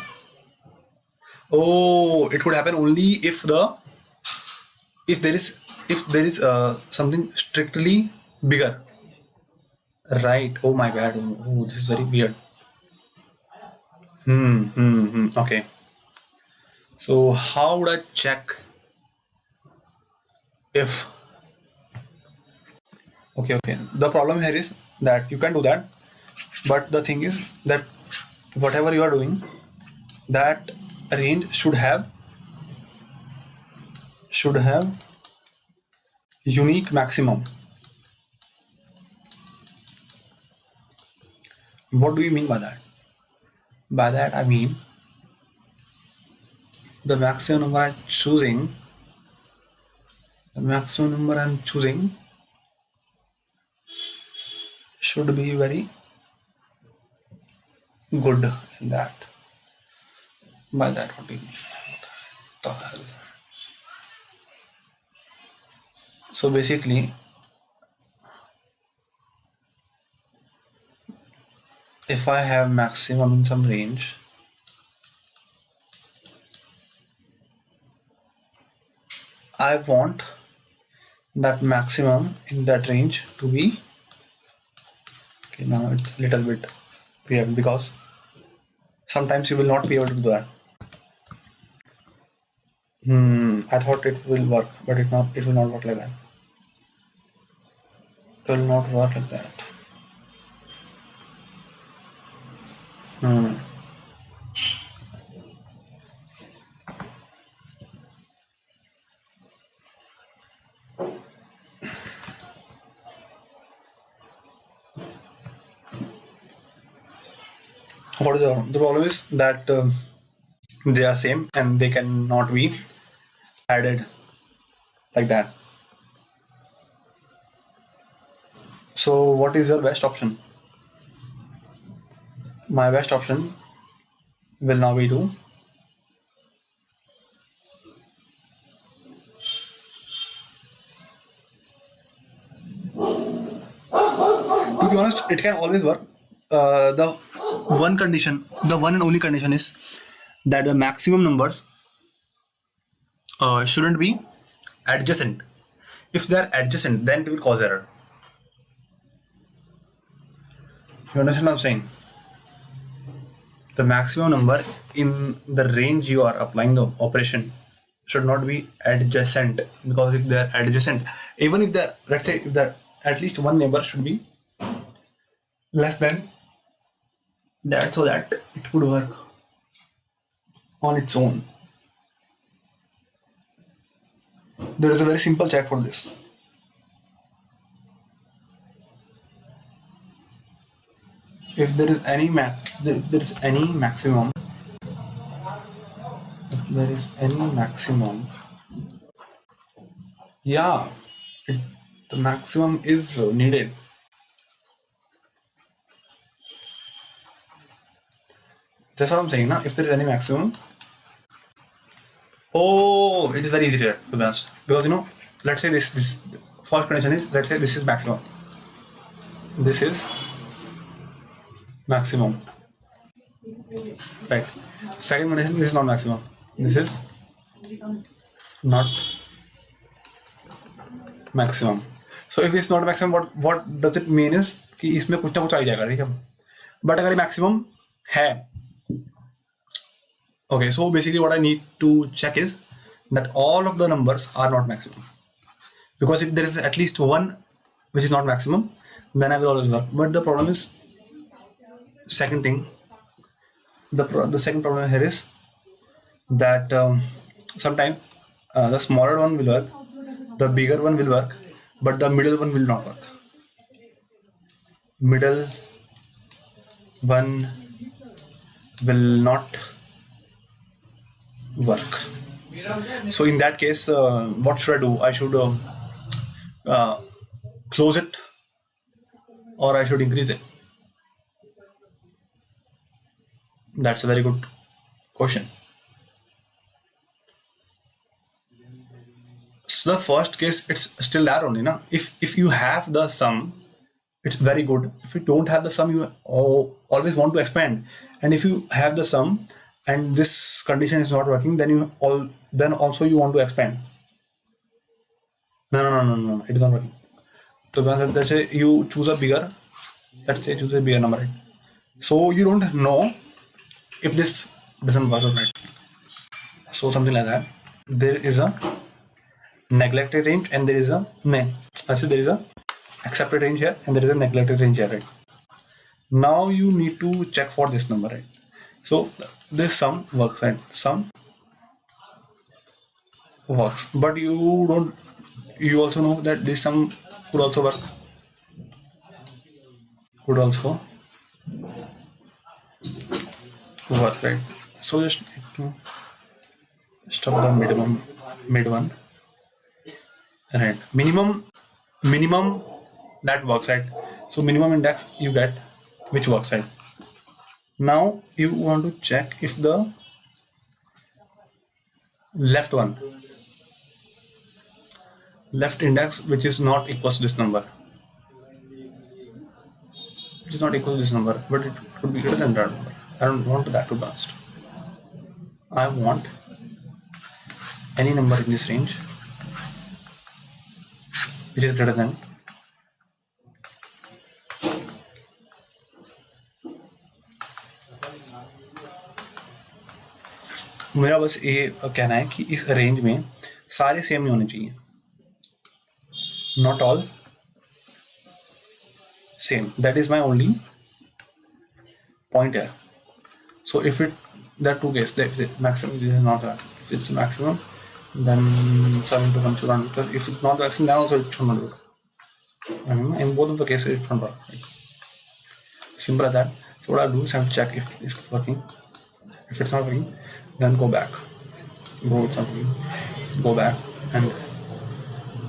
Oh, it would happen only if there is something strictly bigger, right? Oh my bad. Oh, this is very weird. Okay. So how would I check if? Okay. The problem here is that you can do that, but the thing is that whatever you are doing, that range should have unique maximum. What do you mean by that? By that I mean the maximum number I'm choosing should be very good in that. By that, what do you mean? What the hell? So basically, if I have maximum in some range, I want that maximum in that range to be okay. Now it's a little bit weird because sometimes you will not be able to do that. I thought it will work, but it will not work like that. It will not work like that. What is the problem? The problem is that They are same and they cannot be added like that. So what is your best option? My best option will now be to be honest, it can always work. The one and only condition is that the maximum numbers shouldn't be adjacent. If they are adjacent, then it will cause error. You understand what I'm saying? The maximum number in the range you are applying the operation should not be adjacent, because if they are adjacent, even if they're, let's say, if they're at least one neighbor should be less than that, so that it would work on its own. There is a very simple check for this. If there is any maximum, yeah, the maximum is needed. That's what I'm saying, na? If there is any maximum, it is very easy to be honest, because let's say this first condition is, let's say this is maximum. This is maximum, right? Second condition, this is not maximum. This is not maximum. So if it's not maximum, what does it mean is कि इसमें कुछ ना कुछ आ ही जाएगा, ठीक है? But अगर maximum है, okay, so basically what I need to check is that all of the numbers are not maximum. Because if there is at least one which is not maximum, then I will always work. But the problem is, second thing, the second problem here is that sometimes the smaller one will work, the bigger one will work, but the middle one will not work. Middle one will not work. So in that case, what should I do? I should close it, or I should increase it? That's a very good question. So the first case, it's still there only, na? If you have the sum, it's very good. If you don't have the sum, you always want to expand. And if you have the sum and this condition is not working, then also you want to expand. No, it is not working. So let's say you choose a bigger number, right? So you don't know if this doesn't work or not. So something like that. There is a neglected range and there is a accepted range here and there is a neglected range here, right? Now you need to check for this number, right? So this sum works, right? Sum works, but you also know that this sum could also work. Right? So just stop the mid one, right? Minimum that works, right? So minimum index you get which works, right? Now you want to check if the left index which is not equal to this number, but it could be greater than that number. I don't want that to be honest. I want any number in this range which is greater than मेरा बस ये कहना है कि इस range में सारे same नहीं होने चाहिए. Not all same. That is my only point here. So if there are two cases, if it's maximum, this is not that. If it's maximum, then 7 to 1 should not. Because if it's not maximum, then also it should not work. In both of the cases, it should not work. Simple as that. So what I'll do is I have to check if it's working. If it's not working, then go back, go with something, go back, and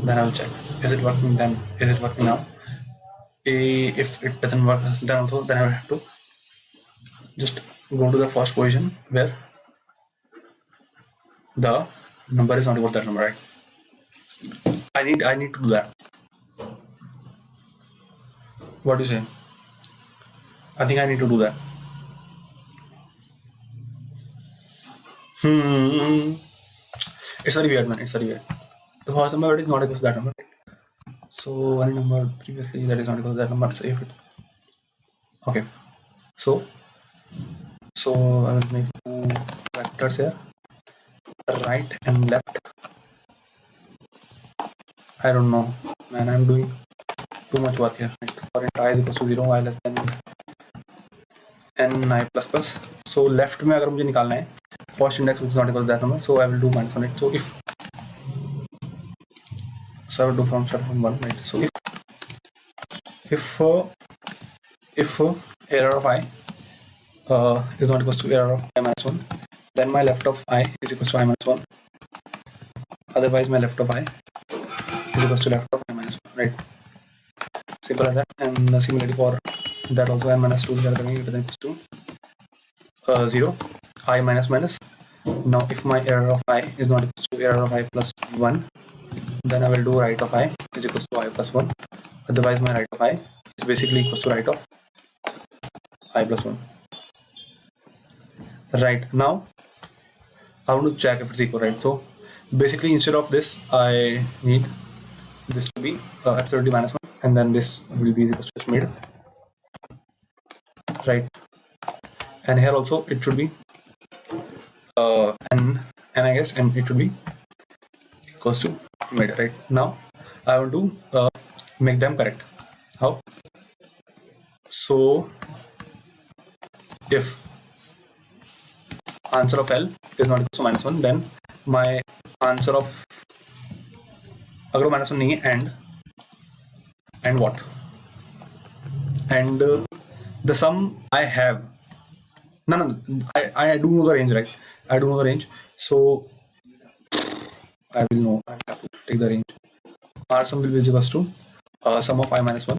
then I'll check, is it working? Then is it working now? If it doesn't work, then also then I will have to just go to the first position where the number is not equal to that number, right? I need to do that. What do you say? I think I need to do that. It's very weird, man. It's very weird. The first number is not equal to that number. So any number previously that is not equal to that number. So if it, okay. So I will make two vectors here, right and left. I don't know, man. I'm doing too much work here. For int I is equal to 0, I less than n I plus plus. So left में अगर मुझे निकालना है, first index which is not equal to that number, so I will do minus 1, right? So I will do from start from 1, right? So if error of I is not equal to error of I minus 1, then my left of I is equal to I minus 1. Otherwise my left of I is equal to left of I minus 1, right? Simple as that. And similarly for that also, n minus 2 is equal to 0, I minus minus. Now if my error of I is not equal to error of I plus 1, then I will do right of I is equal to I plus 1. Otherwise my right of I is basically equal to right of I plus 1. Right, now I want to check if it's equal, right? So basically instead of this, I need this to be absolutely minus 1, and then this will be equal to mid, right? And here also it should be and I guess, and it should be equals to mid, right? Now I want to make them correct. How? So if answer of L is not equal to minus 1, then my answer of, अगर minus 1 नहीं है, and what? And the sum I have, no, I do know the range, right? I do know the range, so I will know. I have to take the range. R sum will be equal to sum of I minus 1.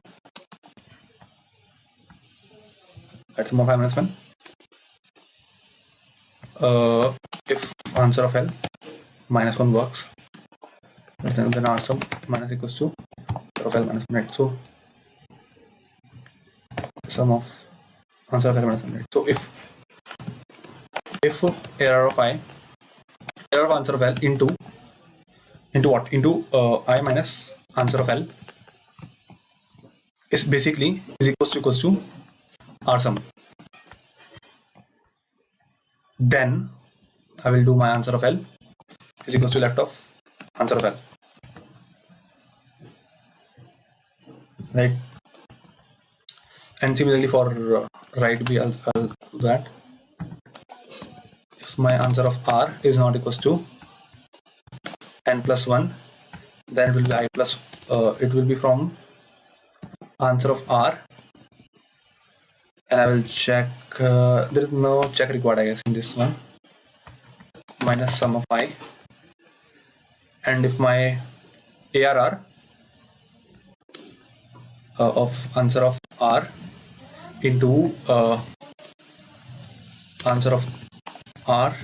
At sum of I minus 1. If answer of L minus 1 works, then R sum minus equals to of L minus 1, right? So sum of answer of L minus 1, right? So if error of answer of L into what? Into I minus answer of L is basically is equals to R sum. Then I will do my answer of L is equals to left of answer of L, right? And similarly for right B, I'll do that. If my answer of R is not equals to n plus 1, then it will be I plus, it will be from answer of R, and I will check, there is no check required, I guess, in this one, minus sum of I. And if my ARR of answer of R into answer of R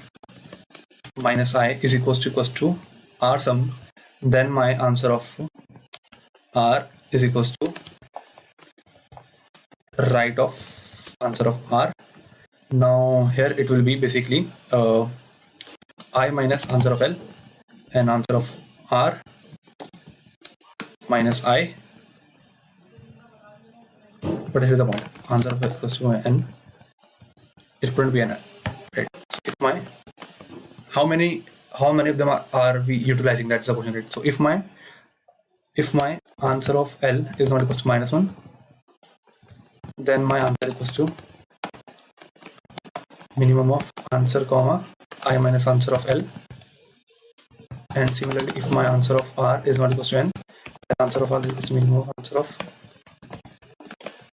minus I is equals to R sum, then my answer of R is equals to right of answer of R. Now here it will be basically I minus answer of L and answer of R minus I, but here is the point, answer of L equals to n, it couldn't be n, right? So if my, how many of them are we utilizing, that's the question, right? So if my answer of L is not equals to minus 1, then my answer equals to minimum of answer comma I minus answer of L. And similarly, if my answer of R is not equals to n, then answer of R is equals to minimum of answer of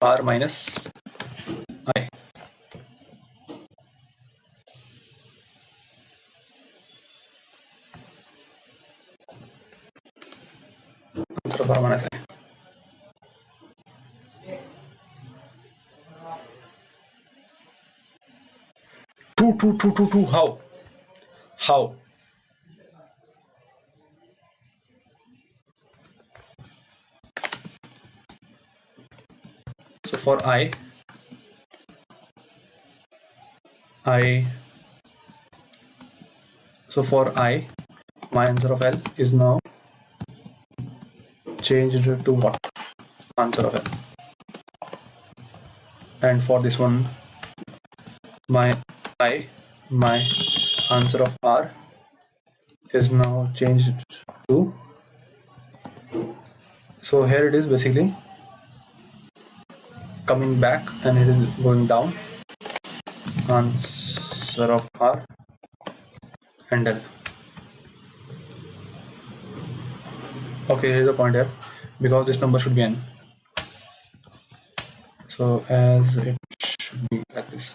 R minus I. of R minus I. 2. How? So for I my answer of L is now changed to what? Answer of L. And for this one, my answer of R is now changed to, so here it is basically coming back and it is going down. Answer of R and L. Okay, here's the point here, because this number should be n, so as it should be like this.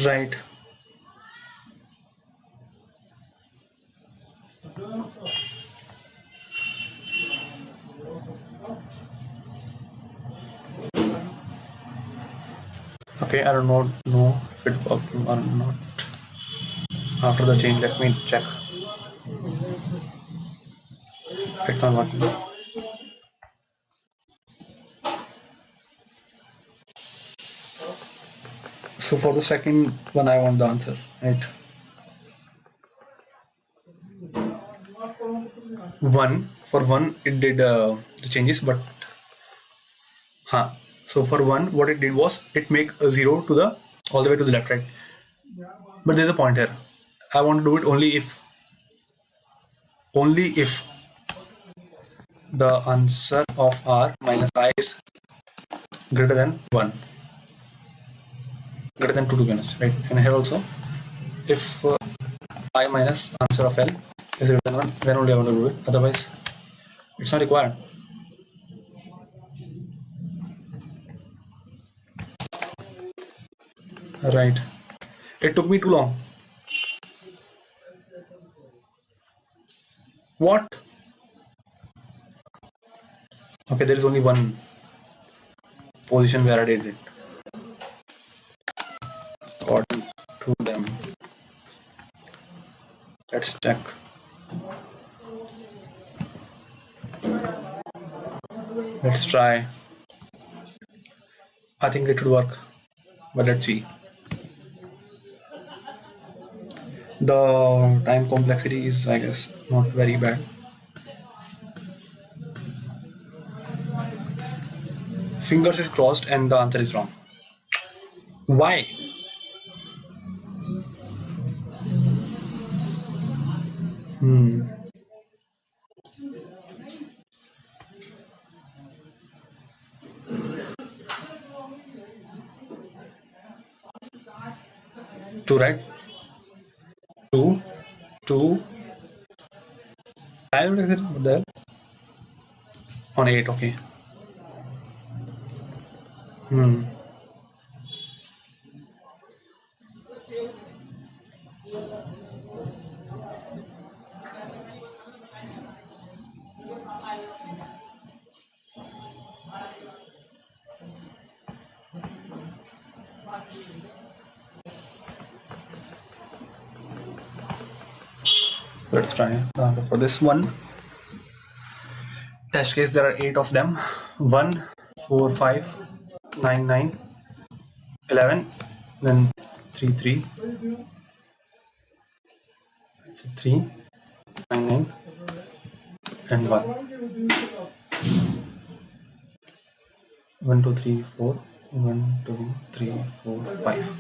Right. Okay, I don't know if it's working or not. After the change, let me check. It's not working. So for the second one, I want the answer, right? 1, for 1 it did the changes, but so for 1 what it did was it make a 0 to the all the way to the left, right? But there's a point here. I want to do it only if the answer of R minus I is greater than 1, greater than 2 to be honest, right? And here also, if I minus answer of L is greater than 1, then only I want to do it. Otherwise, it's not required. Right. It took me too long. What? Okay, there is only one position where I did it. According to them. Let's check. Let's try. I think it should work, but let's see. The time complexity is, I guess, not very bad. Fingers is crossed and the answer is wrong. Why? Two, right? Two. Time is there on 8. Okay. Let's try for this one. Test case, there are 8 of them. 1, 4, 5, 9, 9, 11, then 3, 3. So 3, 9, 9, and 1. 1, 2, 3, 4. 1, 2, 3, 4, 5.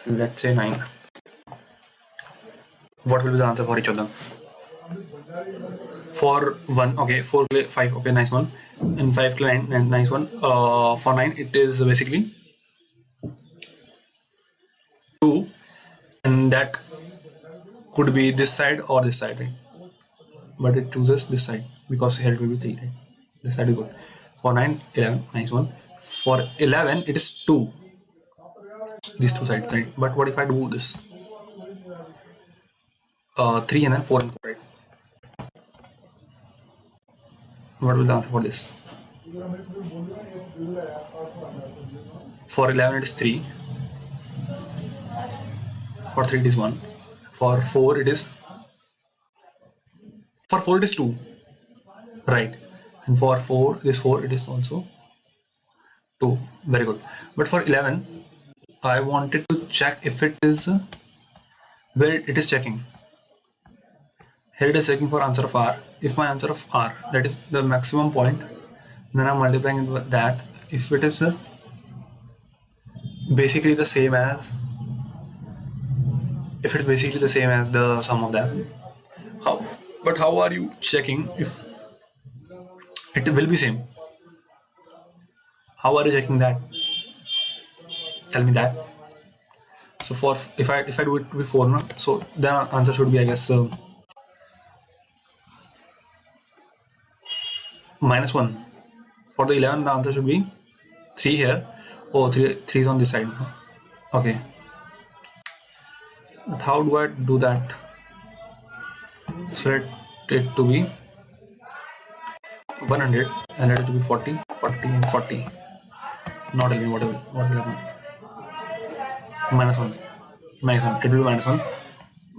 Let's say 9. What will be the answer for each of them? For 1, okay, 4, 5, okay, nice one. And 5, 9, nice one. For 9, it is basically 2, and that could be this side or this side, right? But it chooses this side because here it will be 3, right? This side is good. For 9, 11, nice one. For 11, it is 2. these two sides, right? But what if I do this 3 and then 4 and 4, right? What will the answer for this? For 11 it is 3, for 3 it is 1, for 4 it is 2, right? And for 4 it is also 2. Very good. But for 11 I wanted to check if it is where it is checking. Here it is checking for answer of R. If my answer of R, that is the maximum point, then I'm multiplying it with that. If it is basically the same as, if it's basically the same as the sum of them, how? But how are you checking if it will be same? How are you checking that? Tell me that. So for if I do it with 4 now, so the answer should be, I guess, -1. For the 11 the answer should be 3 here. Oh, 3 is on this side. Okay, but how do I do that? Select it to be 100 and let it to be 40, 40 and 40. Not 11. What will happen? -1. -1. It will be -1,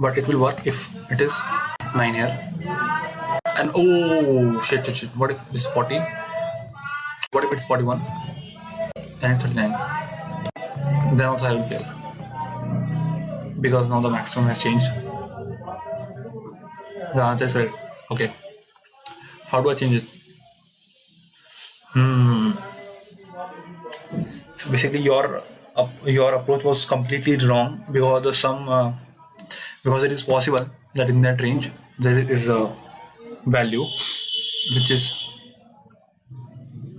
but it will work if it is 9 here. And oh shit. What if this is 40? What if it's 41 and it's 39? Then also I will fail, because now the maximum has changed. The answer is correct. Okay. How do I change it? So basically your approach was completely wrong, because the sum because it is possible that in that range there is a value which is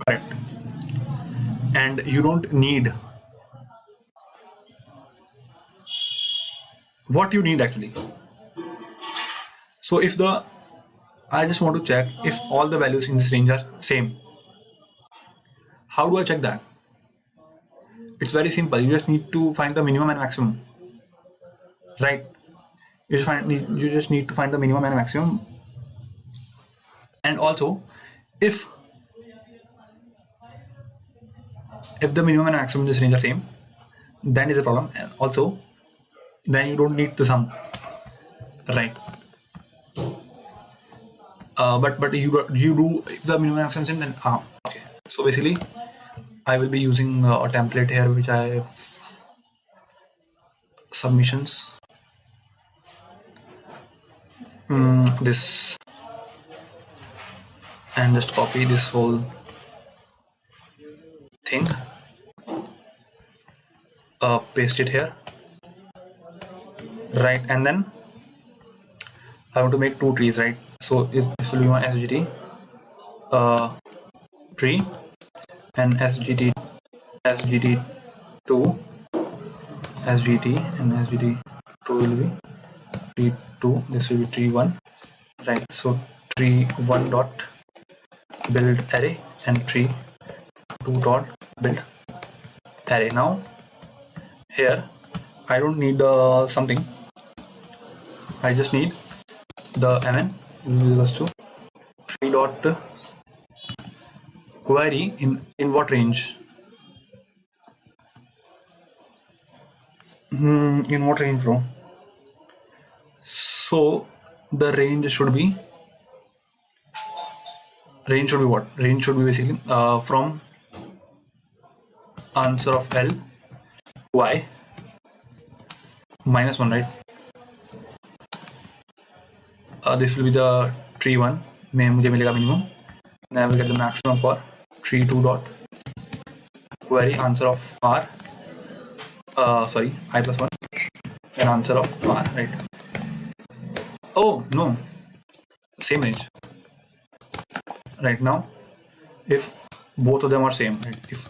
correct, and you don't need what you need actually. So if I just want to check if all the values in this range are same. How do I check that? It's very simple. You just need to find the minimum and maximum, right? You just need to find the minimum and maximum. And also, if the minimum and maximum in this range are same, then is a problem. And also, then you don't need the sum, right? But you do, if the minimum and maximum same, then okay. So basically, I will be using a template here which I have submissions. This, and just copy this whole thing, paste it here, right? And then I want to make 2 trees, right? So this will be my SGT tree, and SGT2, SGT, and SGT2 will be tree 2. This will be tree 1, right? So tree 1 dot build array and tree 2 dot build array. Now here I don't need something. I just need the mn equals to tree dot query in what range? In what range, bro? So the range should be what? Range should be basically from answer of L y -1, right? This will be the tree 1 में मुझे मिलेगा minimum. Then I will get the maximum for tree 2 dot query answer of R, I plus 1, and answer of R, right? Oh no, same range. Right now, if both of them are same, right? If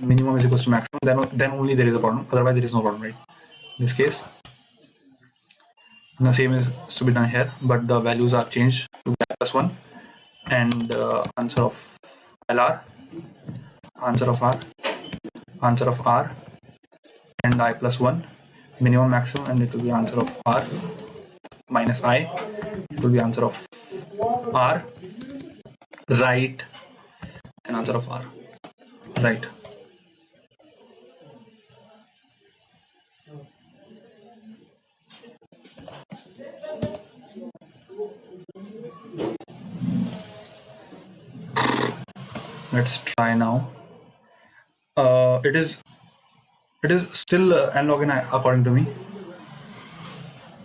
minimum is equals to maximum, then only there is a problem. Otherwise, there is no problem, right? In this case, the same is to be done here, but the values are changed to plus 1, and answer of LR, answer of R, and I plus 1, minimum maximum, and it will be answer of R minus I. It will be answer of R, right, and answer of R, right. Let's try now. It is still n log n according to me.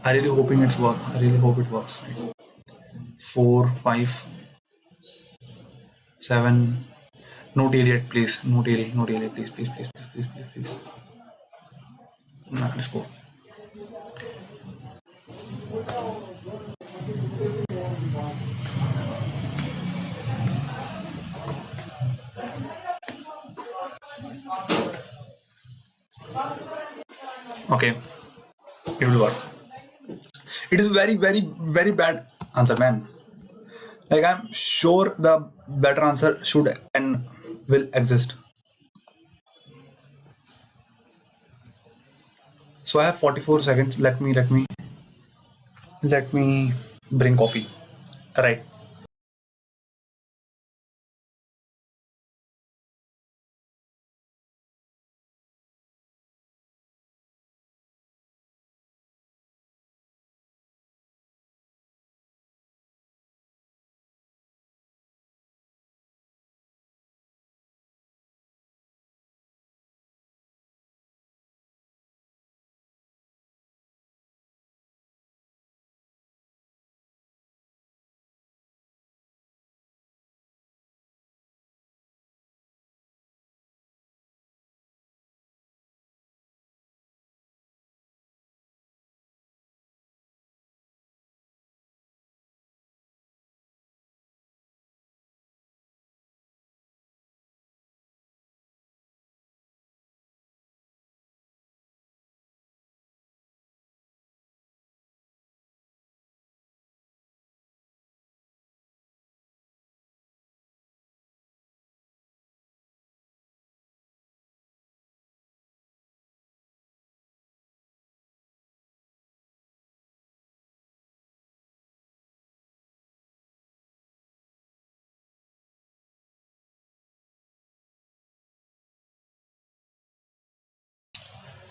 I really hoping it's work. I really hope it works. Right? 4, 5, 7. No tail please. No tail, please, please, please, please, please, please, please. Nah, let's go. Okay, it will work. It is very, very, very bad answer, man. Like, I'm sure the better answer should and will exist. So I have 44 seconds. Let me bring coffee. Right.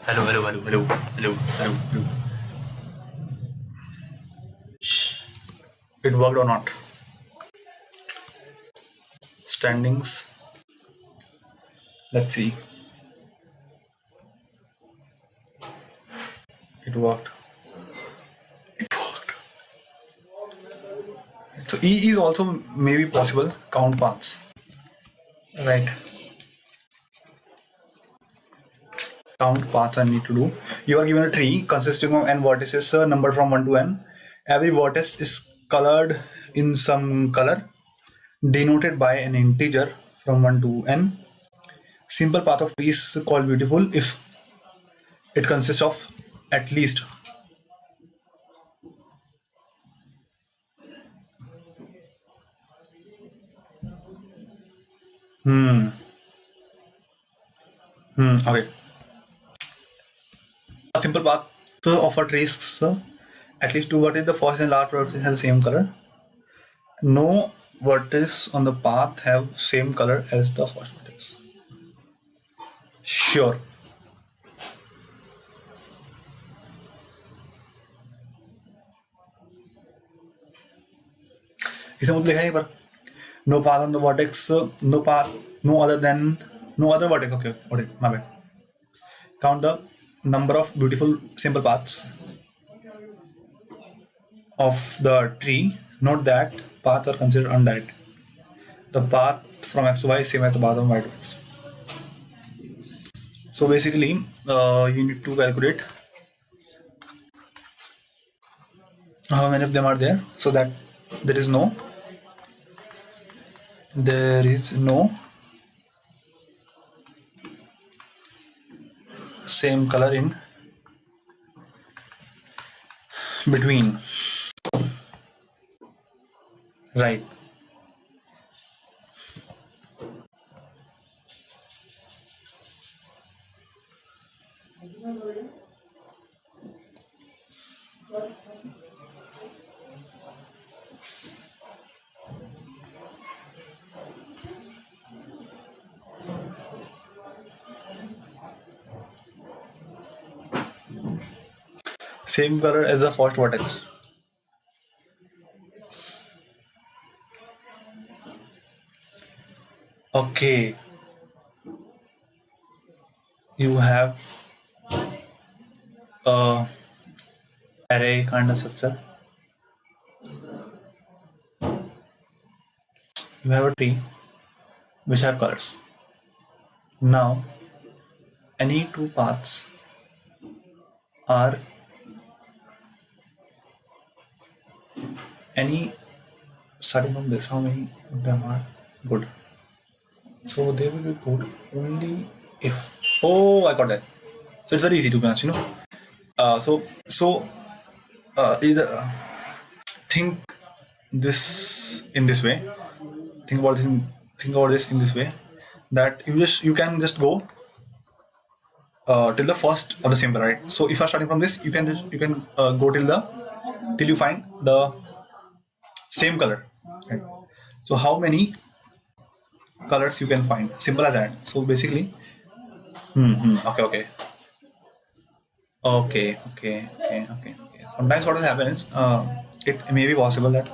Hello, hello, hello, hello, hello, hello, hello. It worked or not? Standings. Let's see. It worked. It worked. So E is also maybe possible. Count paths. Right. Count paths I need to do. You are given a tree consisting of n vertices, numbered from 1 to n. Every vertex is colored in some color, denoted by an integer from 1 to n. Simple path of tree is called beautiful if it consists of at least okay. A simple path of a tree is at least two vertices. The first and last vertex have the same color. No vertex on the path have same color as the first vertex. Sure. इसे मुझे लिखा नहीं पर no path on the vertex, no path, no other vertex. Okay, my bad. Count the number of beautiful simple paths of the tree. Note that paths are considered undirected. The path from x to y is same as the path from y to x. So basically, you need to calculate how many of them are there, so that there is no same color in between. Right. Same color as the first vertex. Okay, you have a array kind of structure. You have a tree which have colors. Now, any two paths are any starting from this. How many of them are good? So they will be good only if. Oh, I got that. So it's very easy to be honest. Either think this in this way. Think about this in this way, that you can just go till the first of the same color, right? So if you're starting from this, you can go till you find the same color, right? So how many colors you can find? Simple as that. So basically, okay. Sometimes what will happen is it may be possible that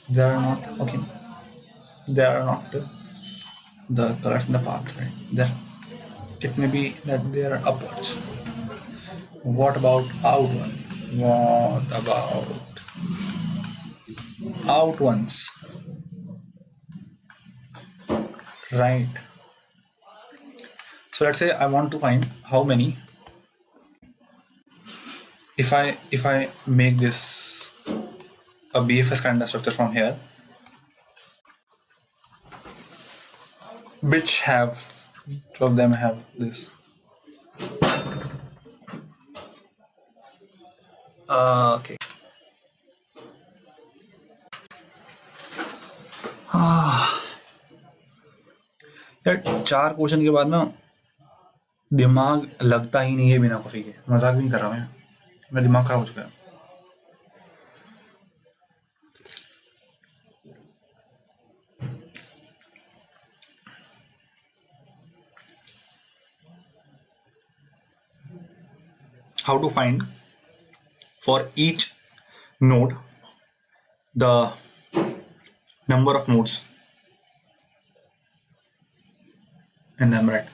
there are not okay. There are not the colors in the path, right? There, it may be that they are upwards. What about out one? What about out ones? Right. So let's say I want to find how many. If I make this a BFS kind of structure from here, which have two of them have this. Okay. यार 4 question के बाद ना दिमाग लगता ही नहीं है बिना coffee के. मजाक भी नहीं कर रहा मैं. मेरा दिमाग खराब हो चुका है. How to find for each node the number of nodes in them, right?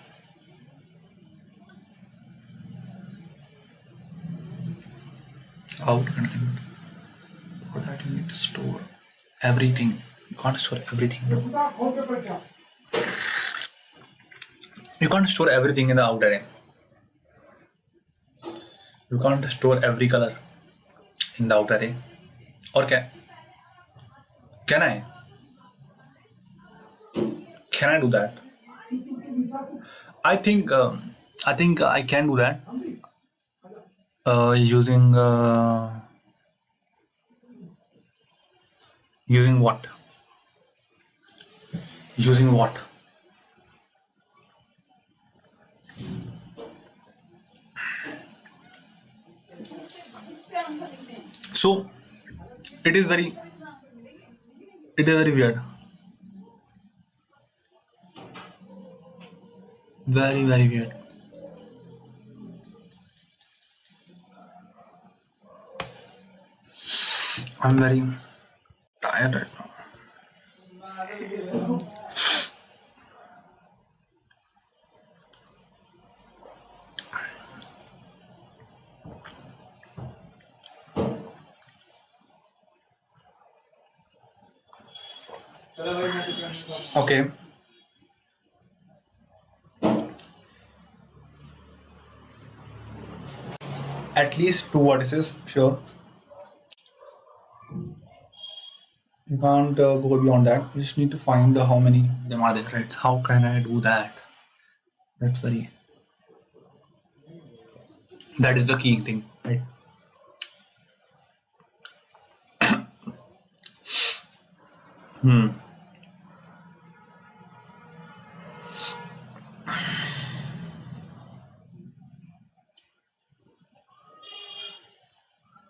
Out and then for that you need to store everything. You can't store everything. No? You can't store everything in the out array. You can't store every color in the out array. Or can I? Can I do that? I think I can do that using what? Using what? So it is very weird. Very weird. I'm very tired right now. Okay. At least 2 vertices, sure. You can't go beyond that. You just need to find how many of them are there, right? How can I do that? That is the key thing, right?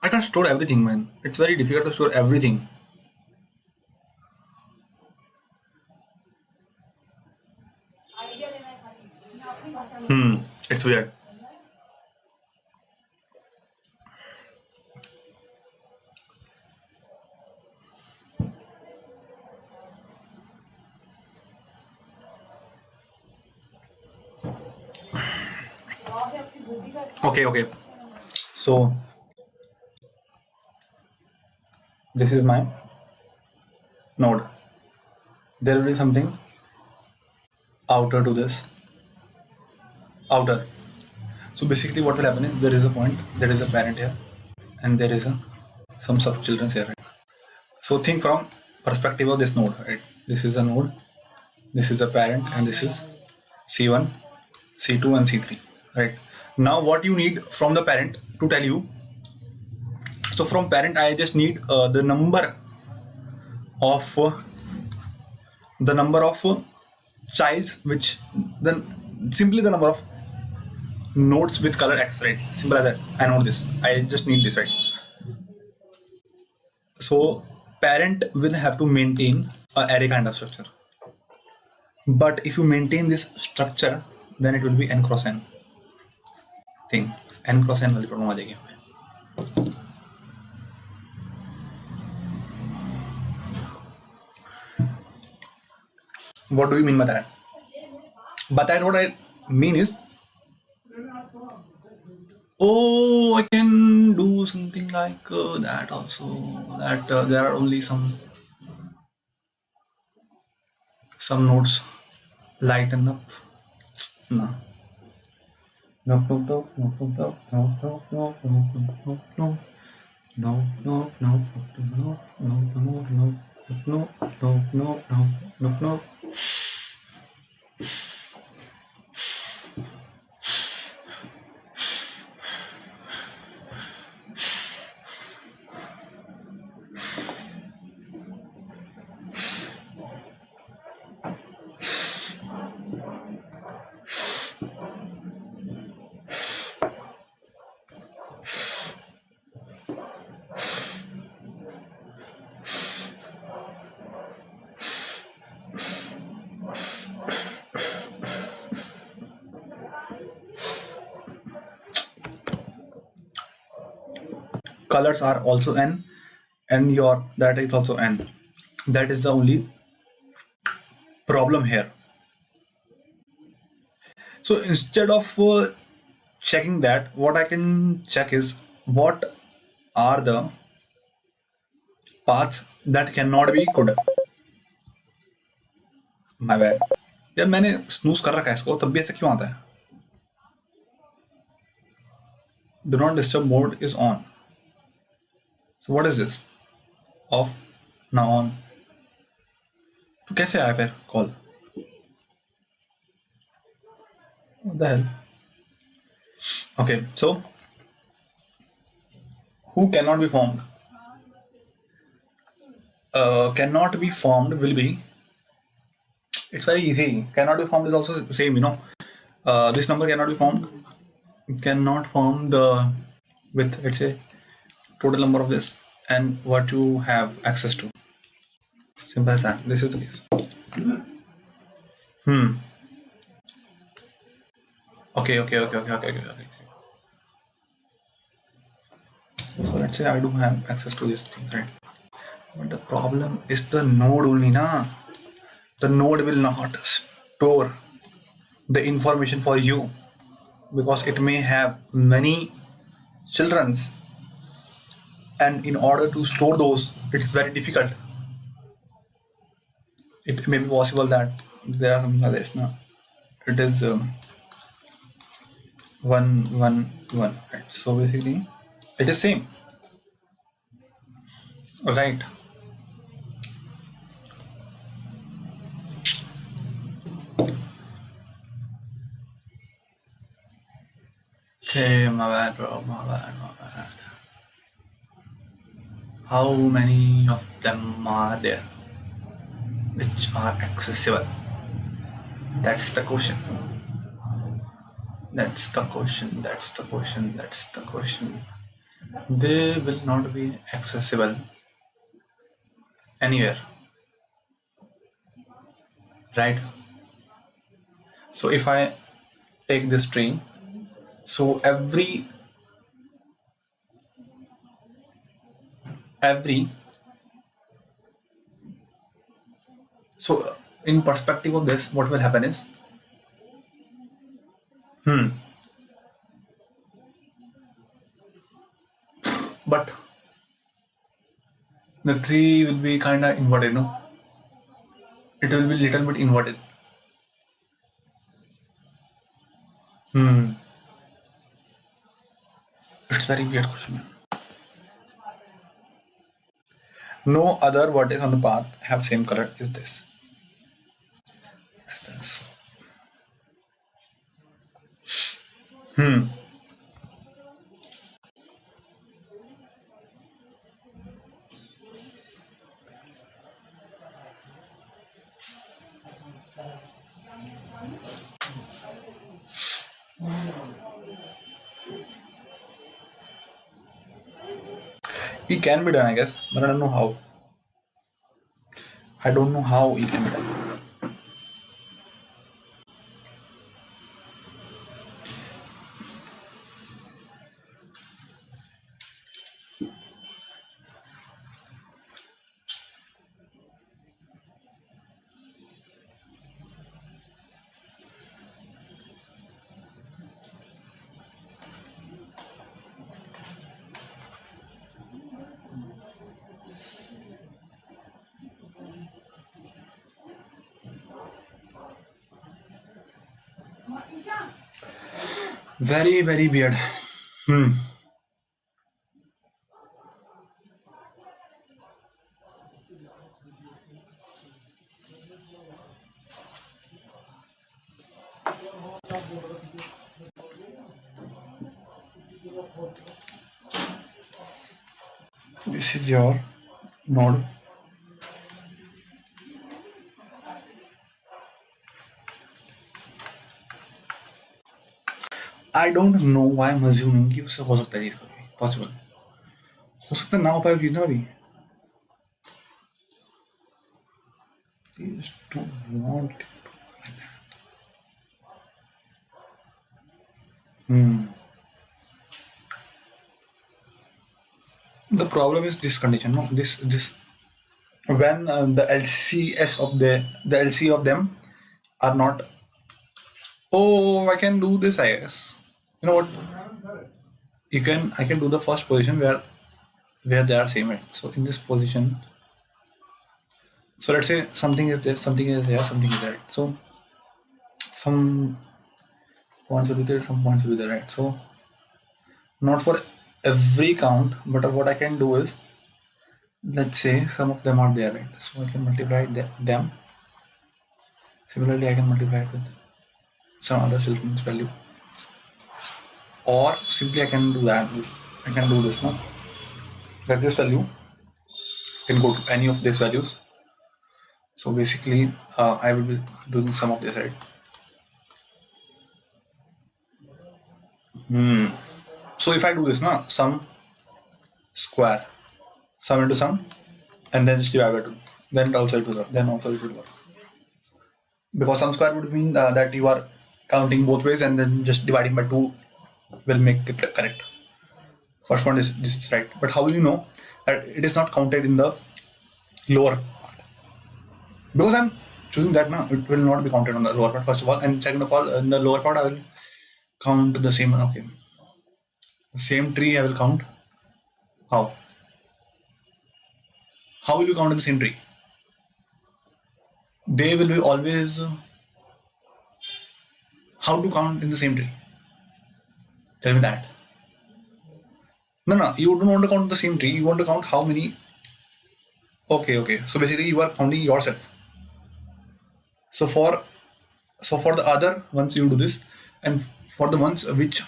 I can't store everything, man. It's very difficult to store everything. It's weird. Okay. So this is my node. There will be something outer to this. Outer. So basically what will happen is there is a point, there is a parent here, and there is some sub children here, right? So think from perspective of this node, right? This is a node, this is a parent, and this is C1, C2 and C3, right? Now what you need from the parent to tell you, so from parent I just need the number of childs, which then simply the number of nodes with color X, right? Simple as that. I know this. I just need this, right? So parent will have to maintain a array kind of structure. But if you maintain this structure, then it will be n cross n thing. N cross n वाली problem आ जाएगी हमें. What do you mean by that? But that what I mean is, oh, I can do something like that also. That there are only some nodes lighten up. No. No. Colors are also n, and your data is also n. That is the only problem here. So instead of checking that, what I can check is what are the paths that cannot be good. My bad. जब मैंने snooze कर रखा है इसको, तब भी ऐसा क्यों आता है? Do not disturb mode is on. So what is this? Off, now on. तो कैसे आया फिर call? What the hell? Okay, so who cannot be formed? Cannot be formed will be. It's very easy. Cannot be formed is also the same, you know. This number cannot be formed. It cannot form the with, let's say, total number of this and what you have access to. Simple as that. This is the case. Okay. So let's say I do have access to these things, right? But the problem is the node only, na. The node will not store the information for you because it may have many childrens, and in order to store those, it is very difficult. It may be possible that there are something like this now. It is 1, 1, 1, right? So basically, it is same, right? Okay, my bad, bro. My bad. How many of them are there which are accessible? That's the question. they will not be accessible anywhere, right? So if I take this tree, so every so in perspective of this, what will happen is, but the tree will be kind of inverted, no? It will be little bit inverted. It's very weird question. No other vertex on the path have same color as this. As this. It can be done, I guess, but I don't know how. I don't know how it can be done. Very, very weird. This is your node. I don't know why I'm assuming कि उससे हो सकता है इसका भी possible. हो सकता है ना हो पाए जितना भी. They just don't want it like that. The problem is this condition. No, this when the LCS of the LC of them are not. Oh, I can do this. I guess. You know what? I can do the first position where they are same, right? So in this position, so let's say something is there, something is there, something is there. So some points will be there, some points will be there, right? So not for every count, but what I can do is, let's say some of them are there, right? So I can multiply them. Similarly, I can multiply it with some other children's value, or simply I can do that. I can do this now. That this value can go to any of these values. So basically, I will be doing some of this, right? So if I do this now, sum square, sum into sum, and then just divide by 2, then it also will work. Then also it will work. Because sum square would mean that you are counting both ways, and then just dividing by 2 will make it correct. First one is this is right. But how will you know that it is not counted in the lower part? Because I'm choosing that now, it will not be counted on the lower part, first of all. And second of all, in the lower part, I will count the same. Okay. The same tree I will count. How? How will you count in the same tree? They will be always. How to count in the same tree? Tell me that. No, you don't want to count the same tree. You want to count how many. Okay. So basically, you are counting yourself. So for the other ones, you do this, and for the ones which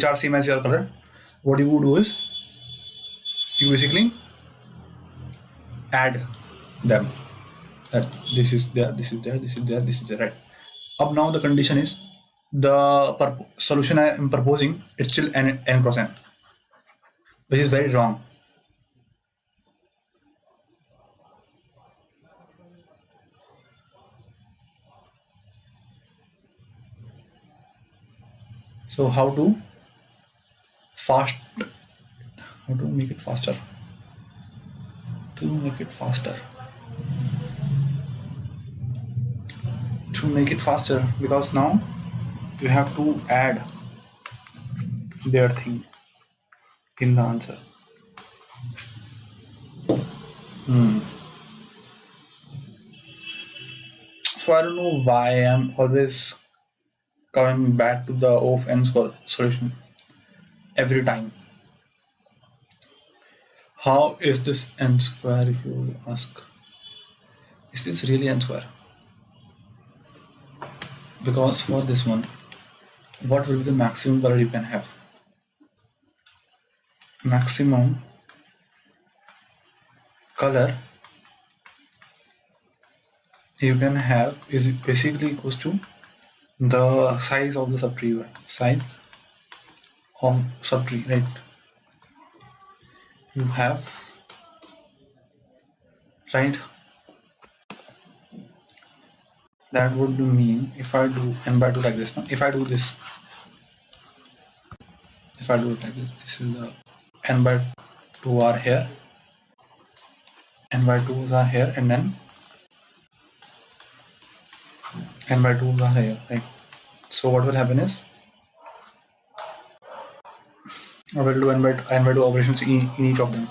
are same as your color, what you would do is you basically add them. That this is there, this is there, this is there, this is there, right? Up now the condition is the solution I am proposing, it's still n cross n, which is very wrong. So how to make it faster? To make it faster, because now you have to add their thing in the answer. So I don't know why I'm always coming back to the O of n square solution every time. How is this n square, if you ask? Is this really n square? Because for this one, what will be the maximum color you can have? Maximum color you can have is basically equals to the size of the subtree, right? You have, right? That would mean if I do n by 2 like this, if I do it like this, this is the n by 2 are here, n by 2s are here, and then n by 2s are here, right? So what will happen is I will do n by 2 operations in each of them.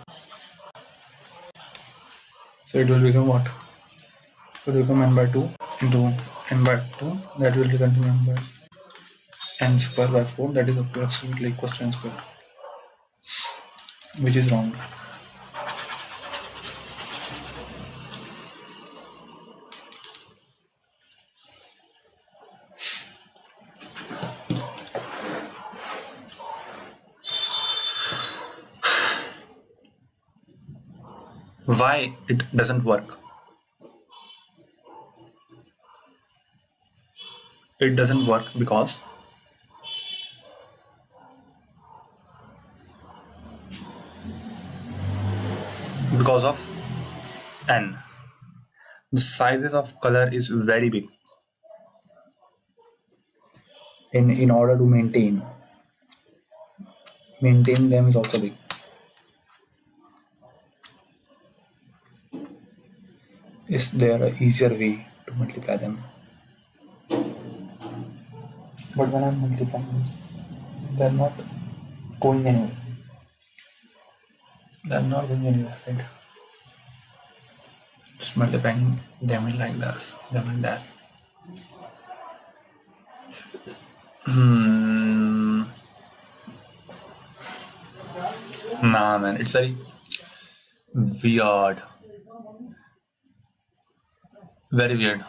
So it will become what? It will become n by 2 into n by 2, that will become n by n square by 4, that is approximately equals to n square, which is wrong. Why it doesn't work? It doesn't work because of n. The sizes of color is very big. In order to maintain them is also big. Is there an easier way to multiply them? But when I'm multiplying this, they're not going anywhere. Right? Just multiplying them like this, them like that. Nah, man, it's very weird. Very weird.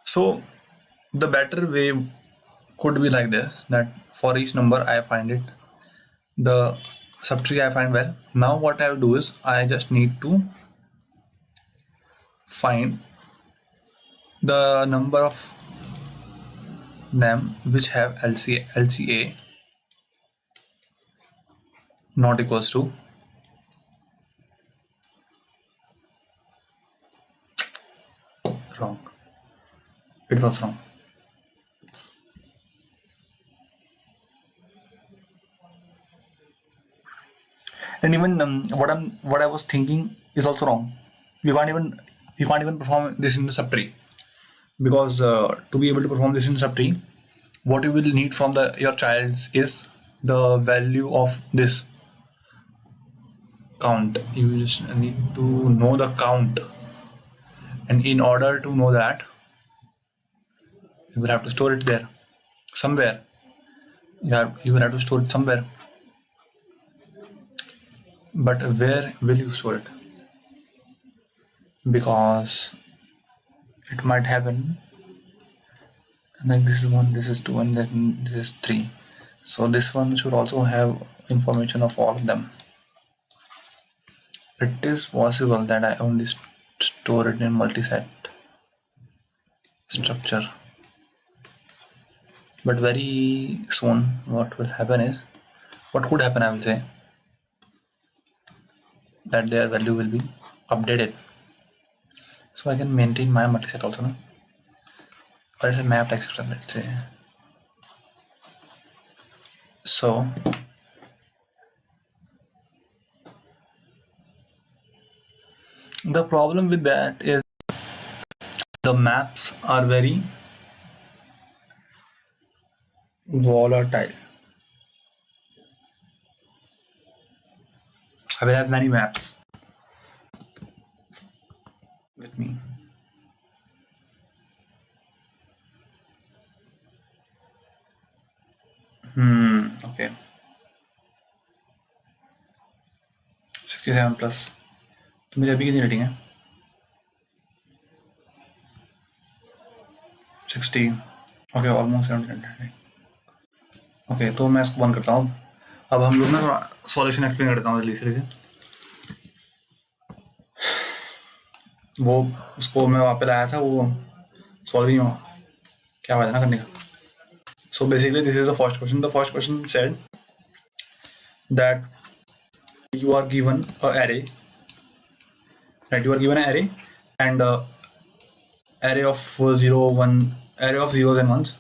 So the better way could be like this, that for each number I find it, the subtree I find well. Now what I will do is I just need to find the number of them which have LCA not equals to wrong. It was wrong. And even what I was thinking is also wrong. You can't even perform this in the subtree, because to be able to perform this in subtree, what you will need from your child is the value of this count. You just need to know the count, and in order to know that, you will have to store it there somewhere. You will have to store it somewhere. But where will you store it? Because it might happen like this is 1, this is 2, and then this is 3. So this one should also have information of all of them. It is possible that I only store it in multi-set structure. But very soon what will happen is, what could happen, I will say, that their value will be updated. So I can maintain my multi-set also, no? Or it's a map text system, let's say. So the problem with that is the maps are very volatile. I will have many maps with me. Okay. 67 plus. तो मेरी अभी कितनी rating है? 60. Okay, almost 70. Okay, तो मैं इसको बंद करता हूँ. अब हम लोग ना थोड़ा सॉल्यूशन एक्सप्लेन करता हूँ जल्दी से. वो उसको मैं वहाँ पे लाया था, वो सॉल्व नहीं हुआ. क्या फायदा ना करने का. So basically this is the first question. The first question said that you are given an array, right? You are given an array and array of 0, 1, array of zeros and ones.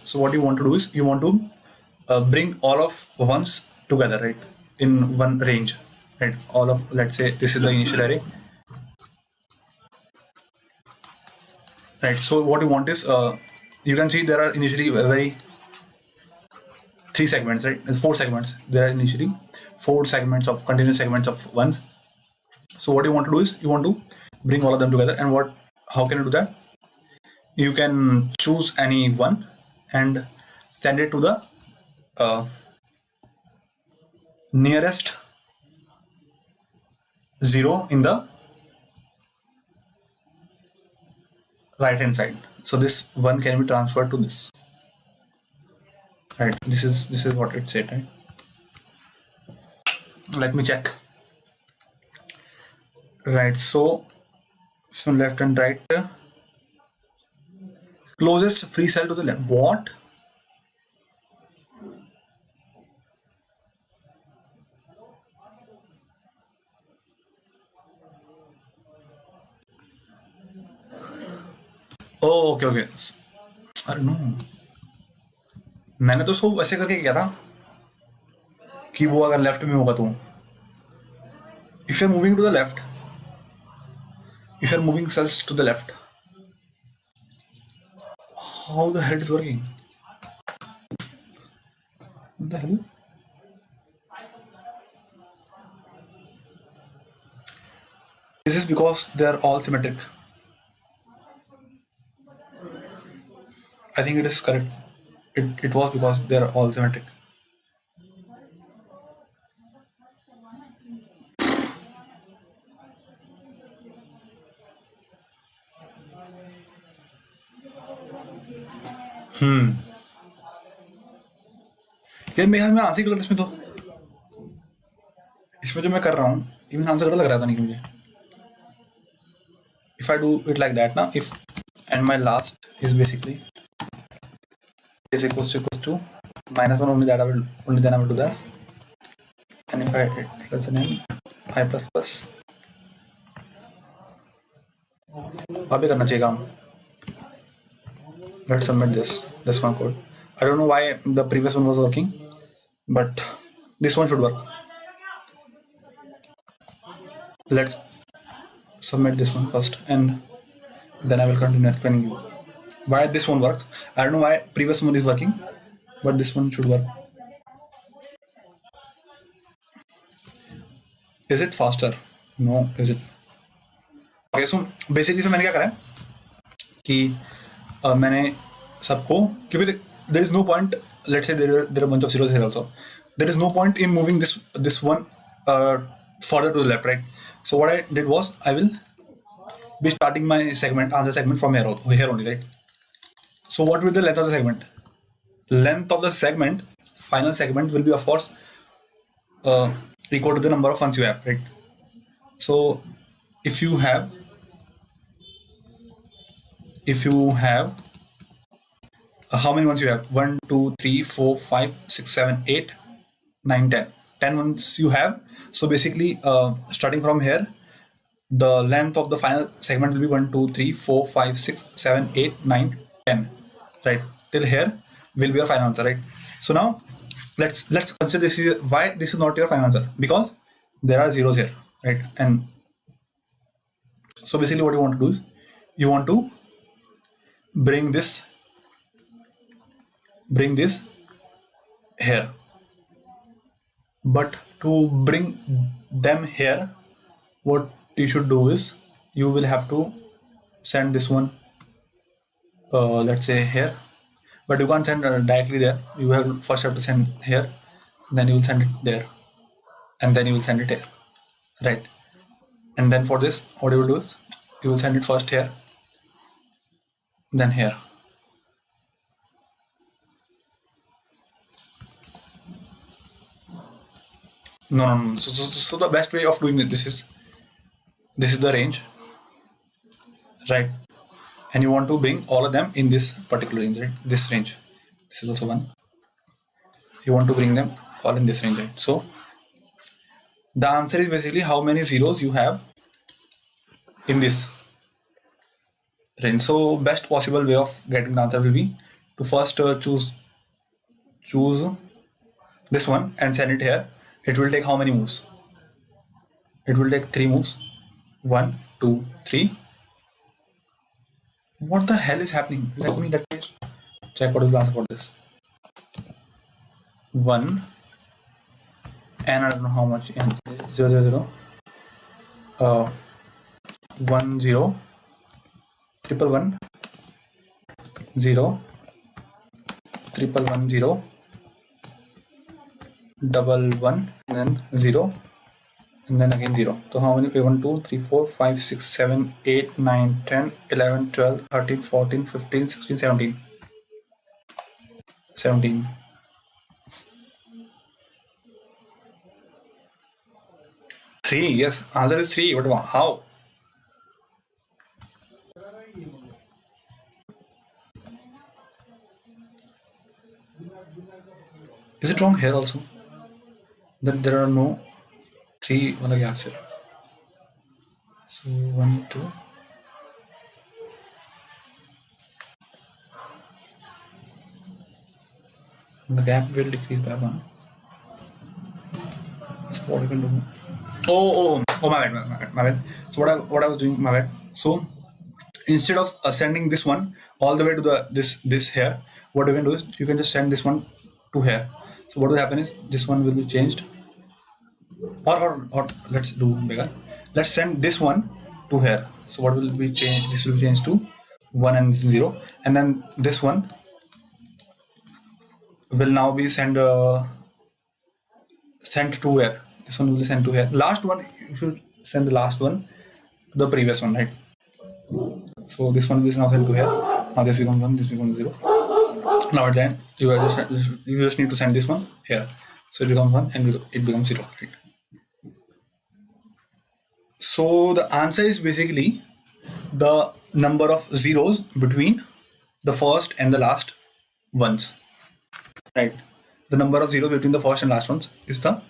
So what you want to do is you want to bring all of ones together, right? In one range, right? All of, let's say this is the initial array, right? So what you want is you can see there are initially very 3 segments, right? There's 4 segments. There are initially 4 segments of continuous segments of ones. So what you want to do is you want to bring all of them together. And how can you do that? You can choose any one and send it to the nearest 0 in the right hand side. So this one can be transferred to this. Right, this is what it said, right? Let me check. Right, so left and right, closest free cell to the left. What? Oh, okay. I don't know. मैंने तो उसको ऐसे करके किया था कि वो अगर लेफ्ट में होगा तो if you're moving to the left, if you're moving cells to the left, how the hell is working? What the hell? This is because they are all symmetric. I think it is correct. It was because they are all symmetric. यार मेरा मैं answer गलत इसमें जो मैं कर रहा हूँ ये मेरा आंसर गलत लग रहा था नहीं मुझे. If I do it like that now, if and my last is basically is equals to -1, only then I will do that. And if I let's name I plus अभी करना चाहिए काम. Let's submit this one code. I don't know why the previous one was working, but this one should work. Let's submit this one first and then I will continue explaining you why this one works. I don't know why previous one is working, but this one should work. Is it faster? No, is it? Okay, so basically मैंने क्या करा है कि मैंने सबको, क्योंकि there is no point, let's say there are a bunch of zeros here also, there is no point in moving this one further to the left, right? So what I did was I will be starting my answer segment from here only, right? So what will be the length of the segment? Length of the segment, final segment, will be of course equal to the number of ones you have, right? So if you have how many ones you have? 1 2 3 4 5 6 7 8 9 10 10 ones you have. So basically starting from here, the length of the final segment will be 1 2 3 4 5 6 7 8 9 10, right? Till here will be your final answer, right? So now let's consider this is why this is not your final answer, because there are zeros here, right? And so basically what you want to do is you want to bring this here, but to bring them here, what you should do is you will have to send this one let's say here, but you can't send directly there. You have first have to send here, then you will send it there, and then you will send it here, right? And then for this, what you will do is you will send it first here, then here. No. So the best way of doing it, this is the range, right? And you want to bring all of them in this particular range, right? This range. This is also one. You want to bring them all in this range, right? So the answer is basically how many zeros you have in this range. So best possible way of getting the answer will be to first choose this one and send it here. It will take how many moves? It will take 3 moves. 1 2 3. What the hell is happening? Let me check what is the answer for this. 1 and I don't know how much, and 0 0 0 1 0 triple 1 0 triple 1 0 double 1 and then 0 and then again 0. So how many? 1 2 3 4 5 6 7 8 9 10 11 12 13 14 15 16 17 17. Three, yes, answer is 3. But how? Is it wrong here also? That there are no 3 gaps here. So 1 2. The gap will decrease by 1. So what we can do? Oh, my bad. So what I was doing, my bad. So instead of sending this one all the way to the this here, what you can do is you can just send this one to here. So what will happen is this one will be changed, or let's do bigger. Let's send this one to here. So what will be changed? This will be changed to 1 and 0, and then this one will now be sent to where? This one will be sent to here. Last one, you should send the last one to the previous one, right? So this one is now sent to here. Now this becomes 1, this becomes 0. Now then you just need to send this one here. So it becomes 1 and it becomes 0, right? So the answer is basically the number of zeros between the first and the last ones, right? The number of zeros between the first and last ones is the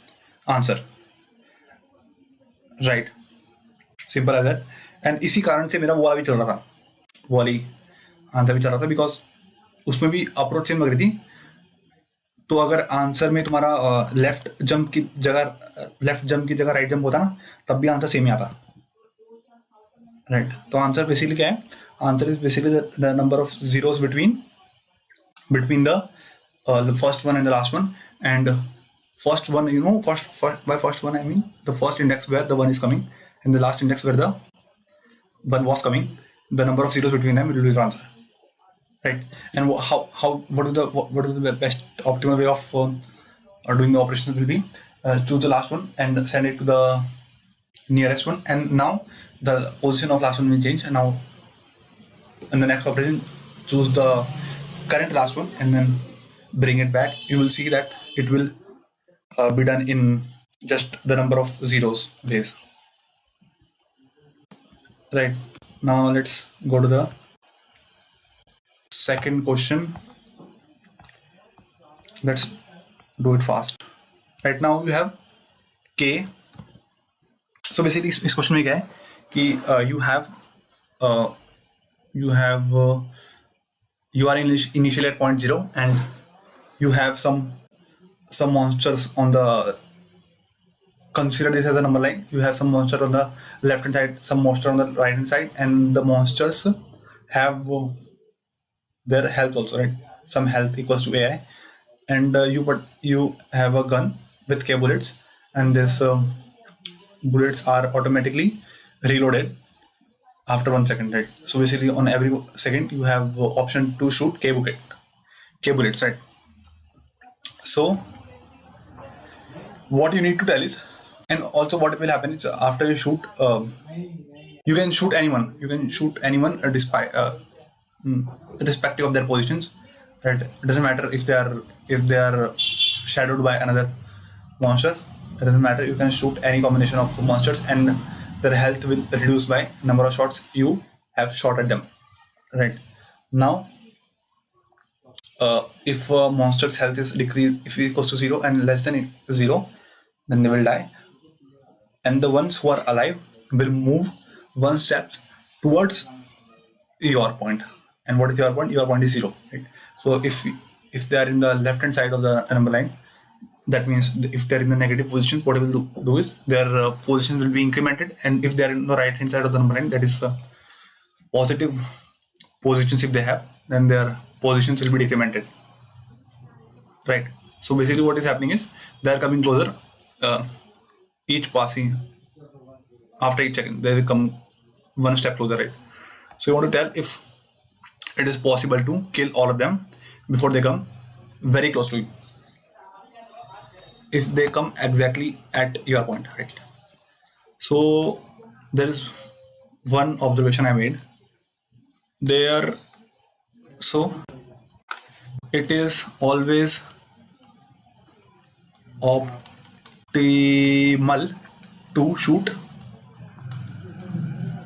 answer, right? Simple as that. And इसी कारण से मेरा वो वाला भी चल रहा था, वो वाली आंसर भी चल रहा था, बिकॉज उसमें भी अप्रोच सेम लग रही थी. तो अगर आंसर में तुम्हारा लेफ्ट जंप की जगह राइट जंप होता ना, तब भी आंसर सेम ही आता, राइट? तो आंसर बेसिकली क्या है? Answer is basically the number of zeros between the first one and the last one. And first one, by first one I mean the first index where the 1 is coming and the last index where the 1 was coming. The number of zeros between them will be the answer, right? And what is the best optimal way of doing the operations will be choose the last one and send it to the nearest one, and now the position of last one will change, and now in the next operation choose the current last one and then bring it back. You will see that it will be done in just the number of zeros ways. Right. Now let's go to the second question. Let's do it fast. Right now you have K. So basically इस question में क्या है कि uh, you have you are initially at point 0 and you have some monsters on the, consider this as a number line. You have some monster on the left hand side, some monster on the right hand side, and the monsters have their health also, right? Some health equals to AI, and you have a gun with K bullets, and this bullets are automatically reloaded after 1 second, right? So basically, on every second, you have option to shoot K bullets, right? So what you need to tell is, and also what will happen is after you shoot, you can shoot anyone. You can shoot anyone despite irrespective of their positions, right? It doesn't matter if they are shadowed by another monster. It doesn't matter. You can shoot any combination of monsters, and their health will reduce by number of shots you have shot at them, right? Now, if a monster's health is decreased, if it equals to 0 and less than 0, then they will die, and the ones who are alive will move 1 step towards your point. And what is your point? Your point is 0, right? So if they are in the left hand side of the number line, that means if they're in the negative positions, what we will do is their positions will be incremented, and if they're in the right hand side of the number line, that is positive positions if they have, then their positions will be decremented, right? So basically what is happening is they are coming closer, each passing after each second they will come 1 step closer, right? So you want to tell if it is possible to kill all of them before they come very close to you, if they come exactly at your point, right? So there is one observation I made there. So it is always optimal to shoot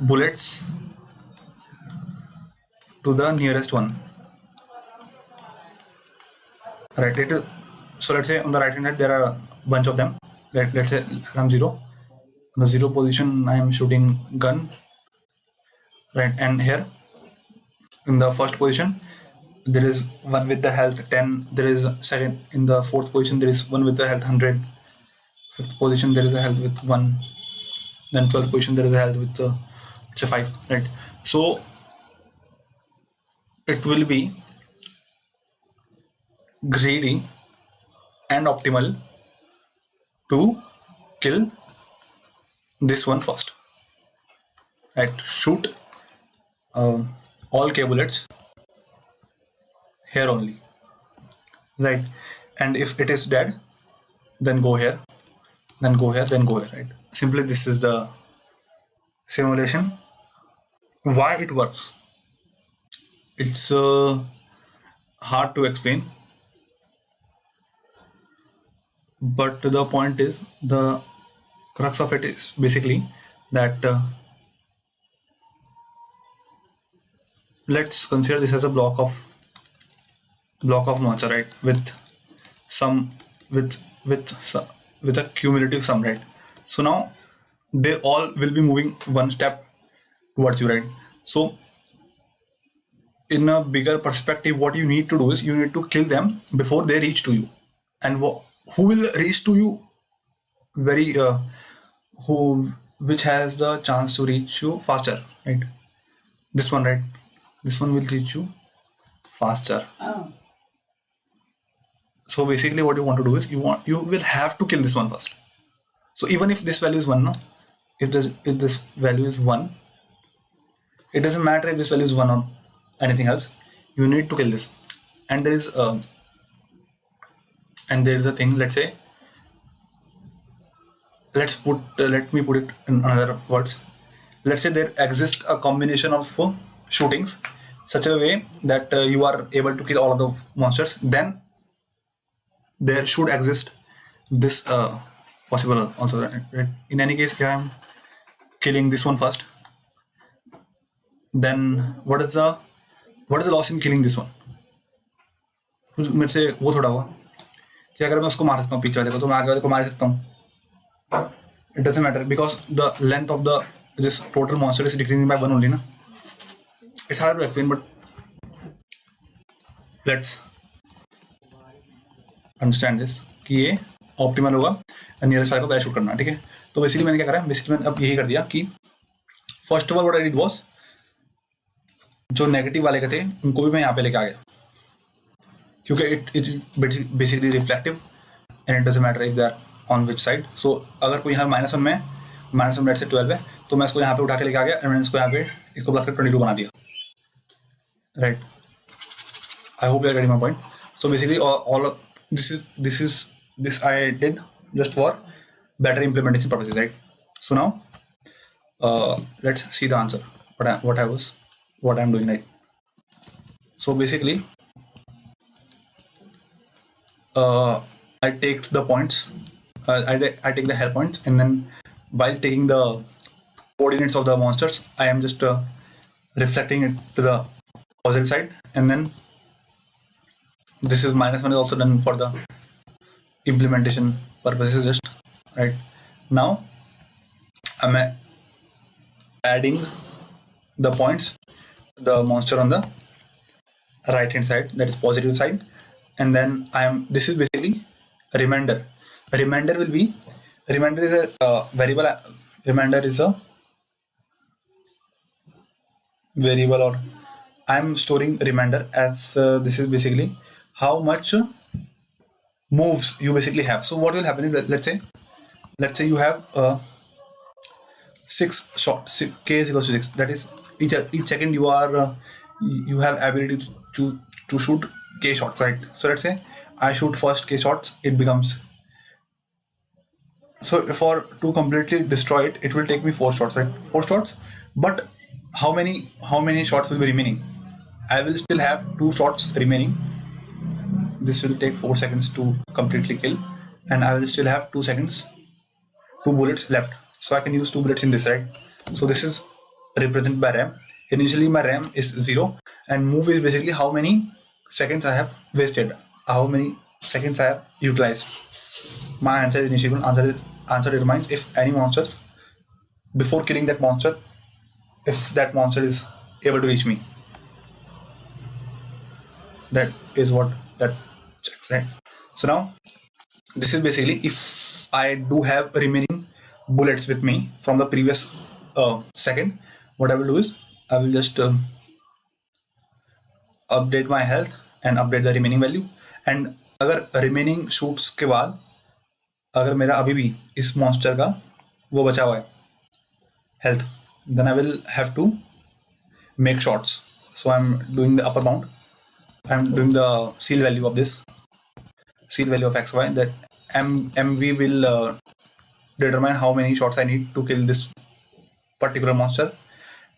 bullets to the nearest one, right? So let's say on the right hand side there are a bunch of them. Let's say from 0, on the 0 position I am shooting gun, right? And here in the first position there is one with the health 10, there is second in the fourth position there is one with the health 100, fifth position there is a health with 1, then 12th position there is a health with say 5, right? So it will be greedy and optimal to kill this one first, right? Shoot all K bullets here only, right? And if it is dead, then go here, then go here, then go here, right? Simply this is the simulation. Why it works, it's hard to explain, but the point is, the crux of it is basically that let's consider this as a block of monster, right? With some with a cumulative sum, right? So now they all will be moving 1 step towards you, right? So in a bigger perspective, what you need to do is you need to kill them before they reach to you. And who will reach to you very which has the chance to reach you faster, right? This one, right? This one will reach you faster. So basically what you want to do is you will have to kill this one first. So even if this value is 1, no, if this value is 1, it doesn't matter if this value is 1 or anything else, you need to kill this. And there is a thing, let's say, let me put it in another words. Let's say there exists a combination of shootings such a way that you are able to kill all of the monsters. Then there should exist this possible also, right? In any case, I am killing this one first, then what is the loss in killing this one? मेरे से वो थोड़ा हुआ कि अगर मैं उसको मार सकता हूँ पीछे वाले को तो मैं आगे वाले को मार सकता हूँ. It doesn't matter because the length of this total monster is decreasing by 1 only ना. It's hard to explain but let's understand this कि ये ऑप्टिमल होगा नियरेस्ट वाले को पहले शूट करना. ठीक है, तो बेसिकली मैंने क्या करा, बेसिकली मैंने अब यही कर दिया कि first of all what I did was, जो नेगेटिव वाले के थे उनको भी मैं यहाँ पे लेके आ गया क्योंकि it is basically reflective and it doesn't matter if they are on which side. So अगर कोई यहाँ -1 में -1 लेट से 12 है तो मैं इसको यहाँ पे उठा के लेके आ गया एंड मैंने इसको यहाँ पे इसको प्लस कर 22 बना दिया. Right, I hope you are getting my point. So basically all this I did just for better implementation purposes, right? So now let's see the answer, what I'm doing, right? So basically I take the points, I take the health points, and then while taking the coordinates of the monsters I am just reflecting it to the opposite side, and then this is -1 is also done for the implementation purposes just right. Now I'm adding the points, the monster on the right hand side, that is positive side, and then this is basically a remainder. Remainder is a variable. Remainder is a variable, or I'm storing remainder as this is basically how much moves you basically have. So what will happen is that let's say you have 6 shots, k is equals to 6, that is each second you are you have ability to shoot k shots, right? So let's say I shoot first k shots, it becomes, so to completely destroy it, it will take me 4 shots, right? 4 shots, but how many shots will be remaining? I will still have 2 shots remaining. This will take 4 seconds to completely kill, and I will still have 2 seconds, 2 bullets left. So I can use 2 bullets in this, right? So this is represented by RAM. Initially my RAM is 0, and move is basically how many seconds I have wasted, how many seconds I have utilized. My answer is initial. Answer determines if any monsters, before killing that monster, if that monster is able to reach me. That is what that checks, right? So now this is basically if I do have remaining bullets with me from the previous second, what I will do is I will just update my health and update the remaining value. And अगर remaining shoots के बाद अगर मेरा अभी भी इस monster का वो बचा हुआ है health, then I will have to make shots. So I'm doing the upper bound, I'm doing the seal value of this, seal value of xy, that mv will determine how many shots I need to kill this particular monster.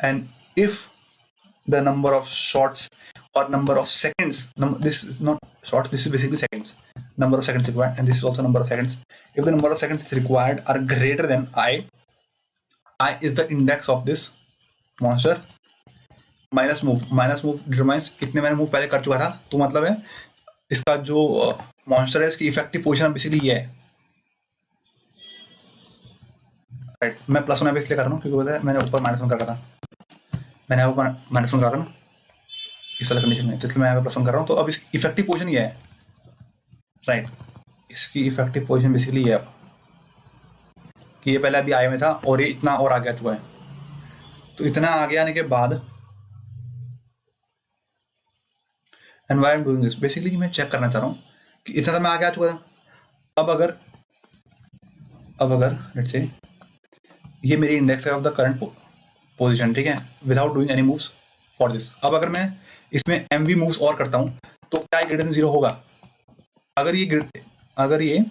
And if the number of shots or number of seconds, this is not shots, this is basically seconds, number of seconds required, and this is also number of seconds. If the number of seconds required are greater than I is the index of this monster, minus move determines कितने मैंने move पहले कर चुका था, तो मतलब है इसका जो मॉन्स्टर है इसकी इफेक्टिव पोजीशन बेसिकली ये है, राइट? मैं +1 यहाँ पे इसलिए कर रहा हूँ क्योंकि पता है मैंने ऊपर -1 कर रहा था, मैंने यहाँ पर -1 करा था ना इस वाले कंडीशन में, तो इसलिए मैं यहाँ पे +1 कर रहा हूँ. तो अब इसकी इफेक्टिव पोजीशन ये है, राइट? इसकी इफेक्टिव पोजीशन बेसिकली ये है कि ये पहले अभी आए में था और ये इतना और आगे आ चुका है. तो इतना आगे आने के बाद and why I am doing this, basically मैं चेक करना चाह रहा हूँ कि इतना तो मैं आगे आ चुका था. अब अगर लेट्स से ये मेरी इंडेक्स है ऑफ द करंट पोजीशन, ठीक है, without doing any moves for this. अब अगर मैं इसमें एमवी मूव्स और करता हूँ तो क्या ग्रेटर देन 0 होगा? अगर ये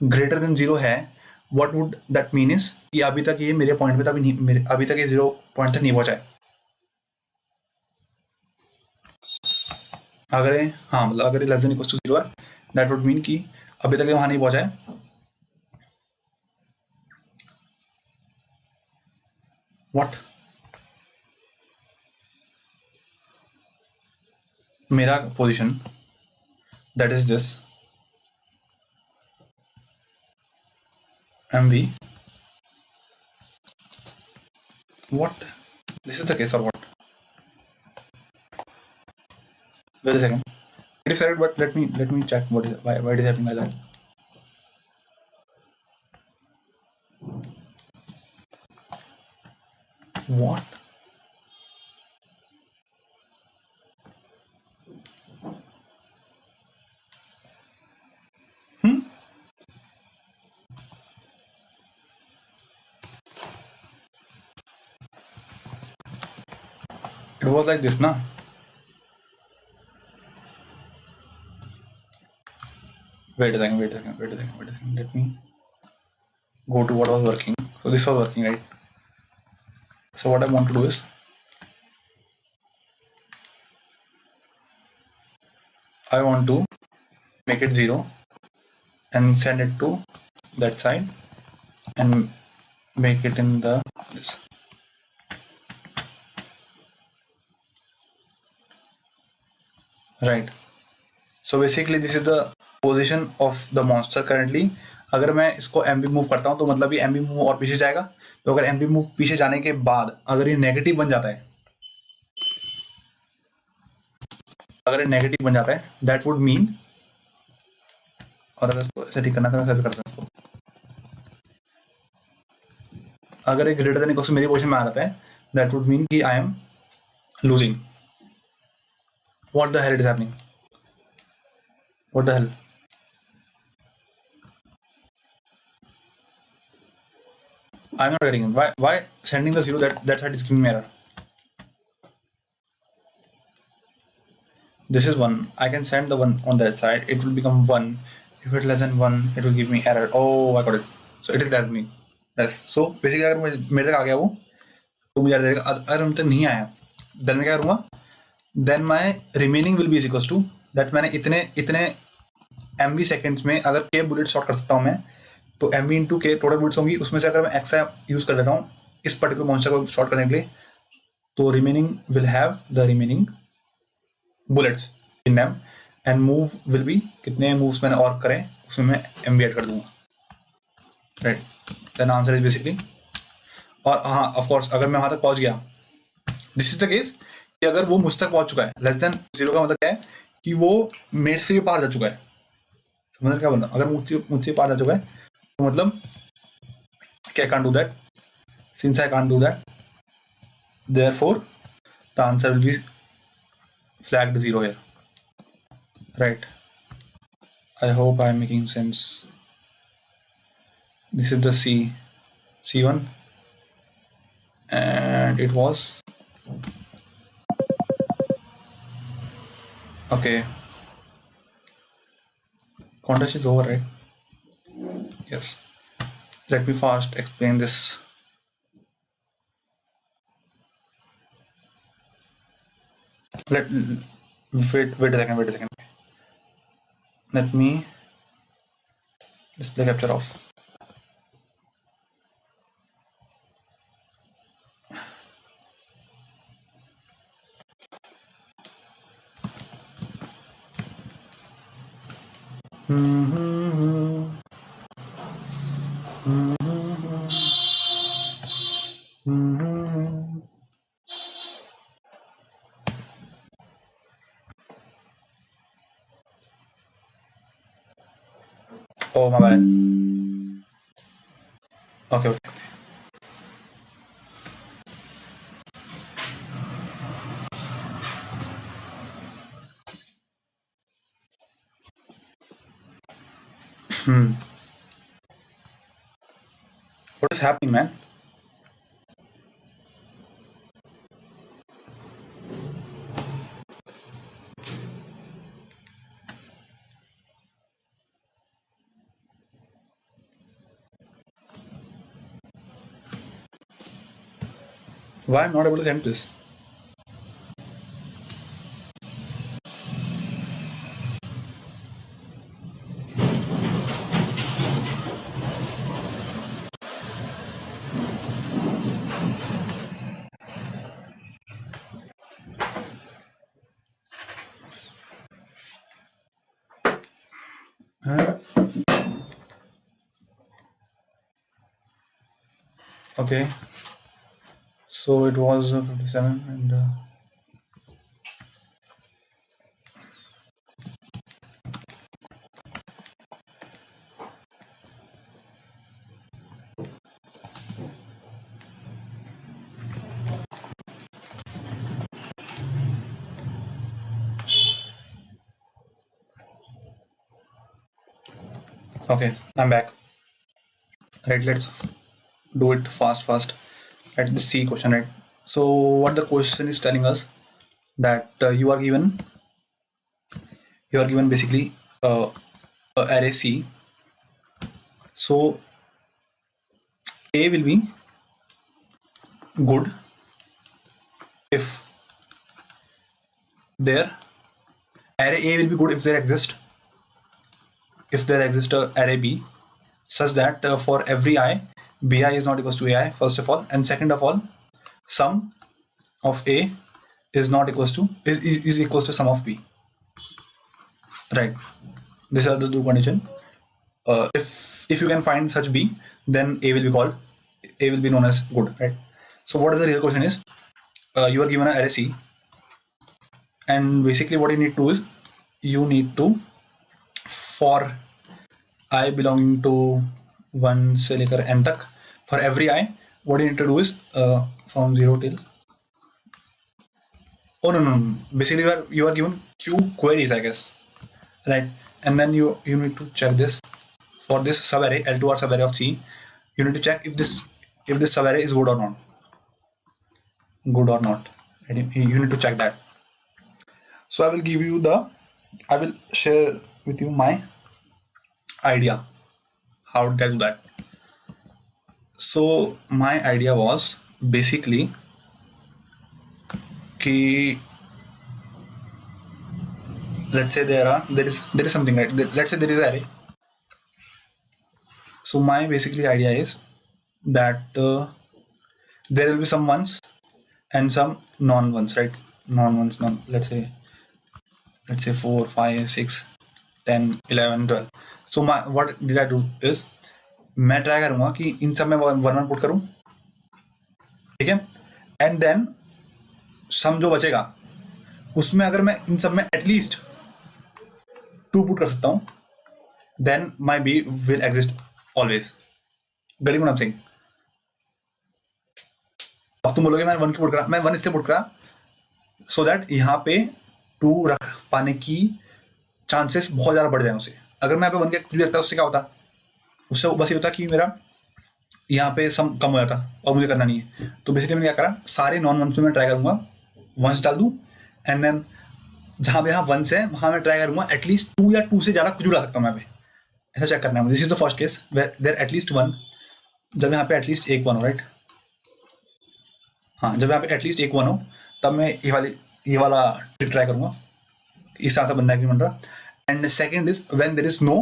ग्रेटर देन 0 है, what would that mean is कि अभी तक ये मेरे पॉइंट पे अभी तक ये 0 पॉइंट तक नहीं पहुंचा है. अगर हाँ मतलब अगर लेस देन इक्वल टू 0 है, दैट वुड मीन कि अभी तक ये वहां नहीं पहुंचा है. व्हाट मेरा position that is this MV. What? This is the case or what? Wait a second. It is correct, but let me check what is why it is happening like that. What? It was like this, na? Wait a second. Let me go to what was working. So this was working, right? So what I want to do is I want to make it 0 and send it to that side and make it in the this. Right. So basically this is the position of the monster currently. अगर मैं इसको MB move करता हूँ तो मतलब ये MB move और पीछे जाएगा. तो अगर MB मूव पीछे जाने के बाद अगर ये नेगेटिव बन जाता है, दैट वुड मीन, और अगर इसको ऐसे ठीक करना था, मैं करता हूँ इसको, अगर एक ग्रेटर देन इक्वल टू मेरी पोजीशन में आ जाता है, दैट वुड मीन कि I am losing. What the hell it is happening? What the hell? I am not getting it. Why sending the 0 that side is giving me error? This is 1. I can send the 1 on that side. It will become 1. If it less than 1, it will give me error. Oh, I got it. So it is less than me. So basically अगर मेरे तक आ गया वो तो मुझे देगा. अगर मेरे तक नहीं आया देन मैं क्या करूँगा? Then my remaining will be is equals to that. मैंने इतने MB सेकेंड्स में अगर K बुलेट शॉट कर सकता हूँ मैं, तो MB into K total bullets होंगी. उसमें से अगर मैं एक्स्ट्रा यूज कर देता हूँ इस पर्टिकुलर मॉन्स्टर को शॉट करने के लिए, तो remaining will have the remaining bullets in them and move will be, कितने मूव्स मैंने और करें उसमें मैं MB ऐड कर दूंगा. Right. Then answer is basically, और हाँ ऑफ कोर्स अगर मैं वहां तक पहुंच गया, दिस इज द केस कि अगर वो मुझ तक पहुंच चुका है, लेस देन 0 का मतलब क्या है कि वो मेरे से भी पार जा चुका है. मतलब क्या बोलना, अगर मुझसे पार जा चुका है तो मतलब I can't do that. Since I can't do that, therefore the answer will be flagged 0 here. Right. I hope I am making sense. This is the C1, and it was okay. Contest is over, right? Yes. Let me fast explain this. Wait a second. Let me display capture off. Oh my bad. Okay. What is happening, man? Why I'm not able to send this? Okay, so it was 57 and okay, I'm back. Right, let's do it fast. At the C question, right? So what the question is telling us that you are given basically a array C. So A will be good if there array A will be good if there exists a array B such that for every I bi is not equals to ai first of all, and second of all sum of A is not equals to is equals to sum of B, right? These are the two conditions. If you can find such B, then A will be known as good, right? So what is the real question is, you are given an array C, and basically what you need to do is you need to for I belonging to 1 से लेकर n तक, for every I what you need to do is from 0 till no. Basically you are given few queries, I guess, right? And then you need to check this for this subarray L2 or subarray of C. You need to check if this subarray is good or not. Right? You need to check that. So I will share with you my idea how to do that. So my idea was basically कि let's say there is something, right? Let's say there is an array. So my basically idea is that there will be some ones and some non-ones, right? Non-ones, let's say 4, 5, 6, 10, 11, 12. So what did I do is मैं try करूंगा कि इन सब में one put करूं, ठीक है? And then some जो बचेगा उसमें अगर मैं इन सब में एटलीस्ट 2 पुट कर सकता हूं, then my B will exist always. Getting what I am saying? अब तुम बोलोगे मैं 1 की पुट करा, मैं 1 इससे पुट करा सो दैट यहाँ पे 2 रख पाने की चांसेस बहुत ज़्यादा बढ़ जाए उसे. अगर मैं यहाँ पे 1 के रखता उससे क्या होता? उससे बस ये होता कि मेरा यहाँ पे सम कम हो जाता और मुझे करना नहीं है. तो बेसिकली मैंने क्या करा, सारे नॉन वंस में मैं ट्राई करूंगा वंस डाल दूँ, एंड देन जहाँ पे यहाँ वंस है वहाँ मैं ट्राई करूंगा एटलीस्ट 2 या 2 से ज़्यादा कुछ भी डाल सकता हूँ मैं पे. ऐसा चेक करना है मुझे. This is the first case where there at least 1. जब यहाँ पे एटलीस्ट एक 1 हो, राइट? हाँ, जब यहाँ पे एटलीस्ट एक 1 हो तब मैं ये वाला ट्रिक ट्राई करूंगा. इस तरह से बनना है कि बन रहा. And second is when there is no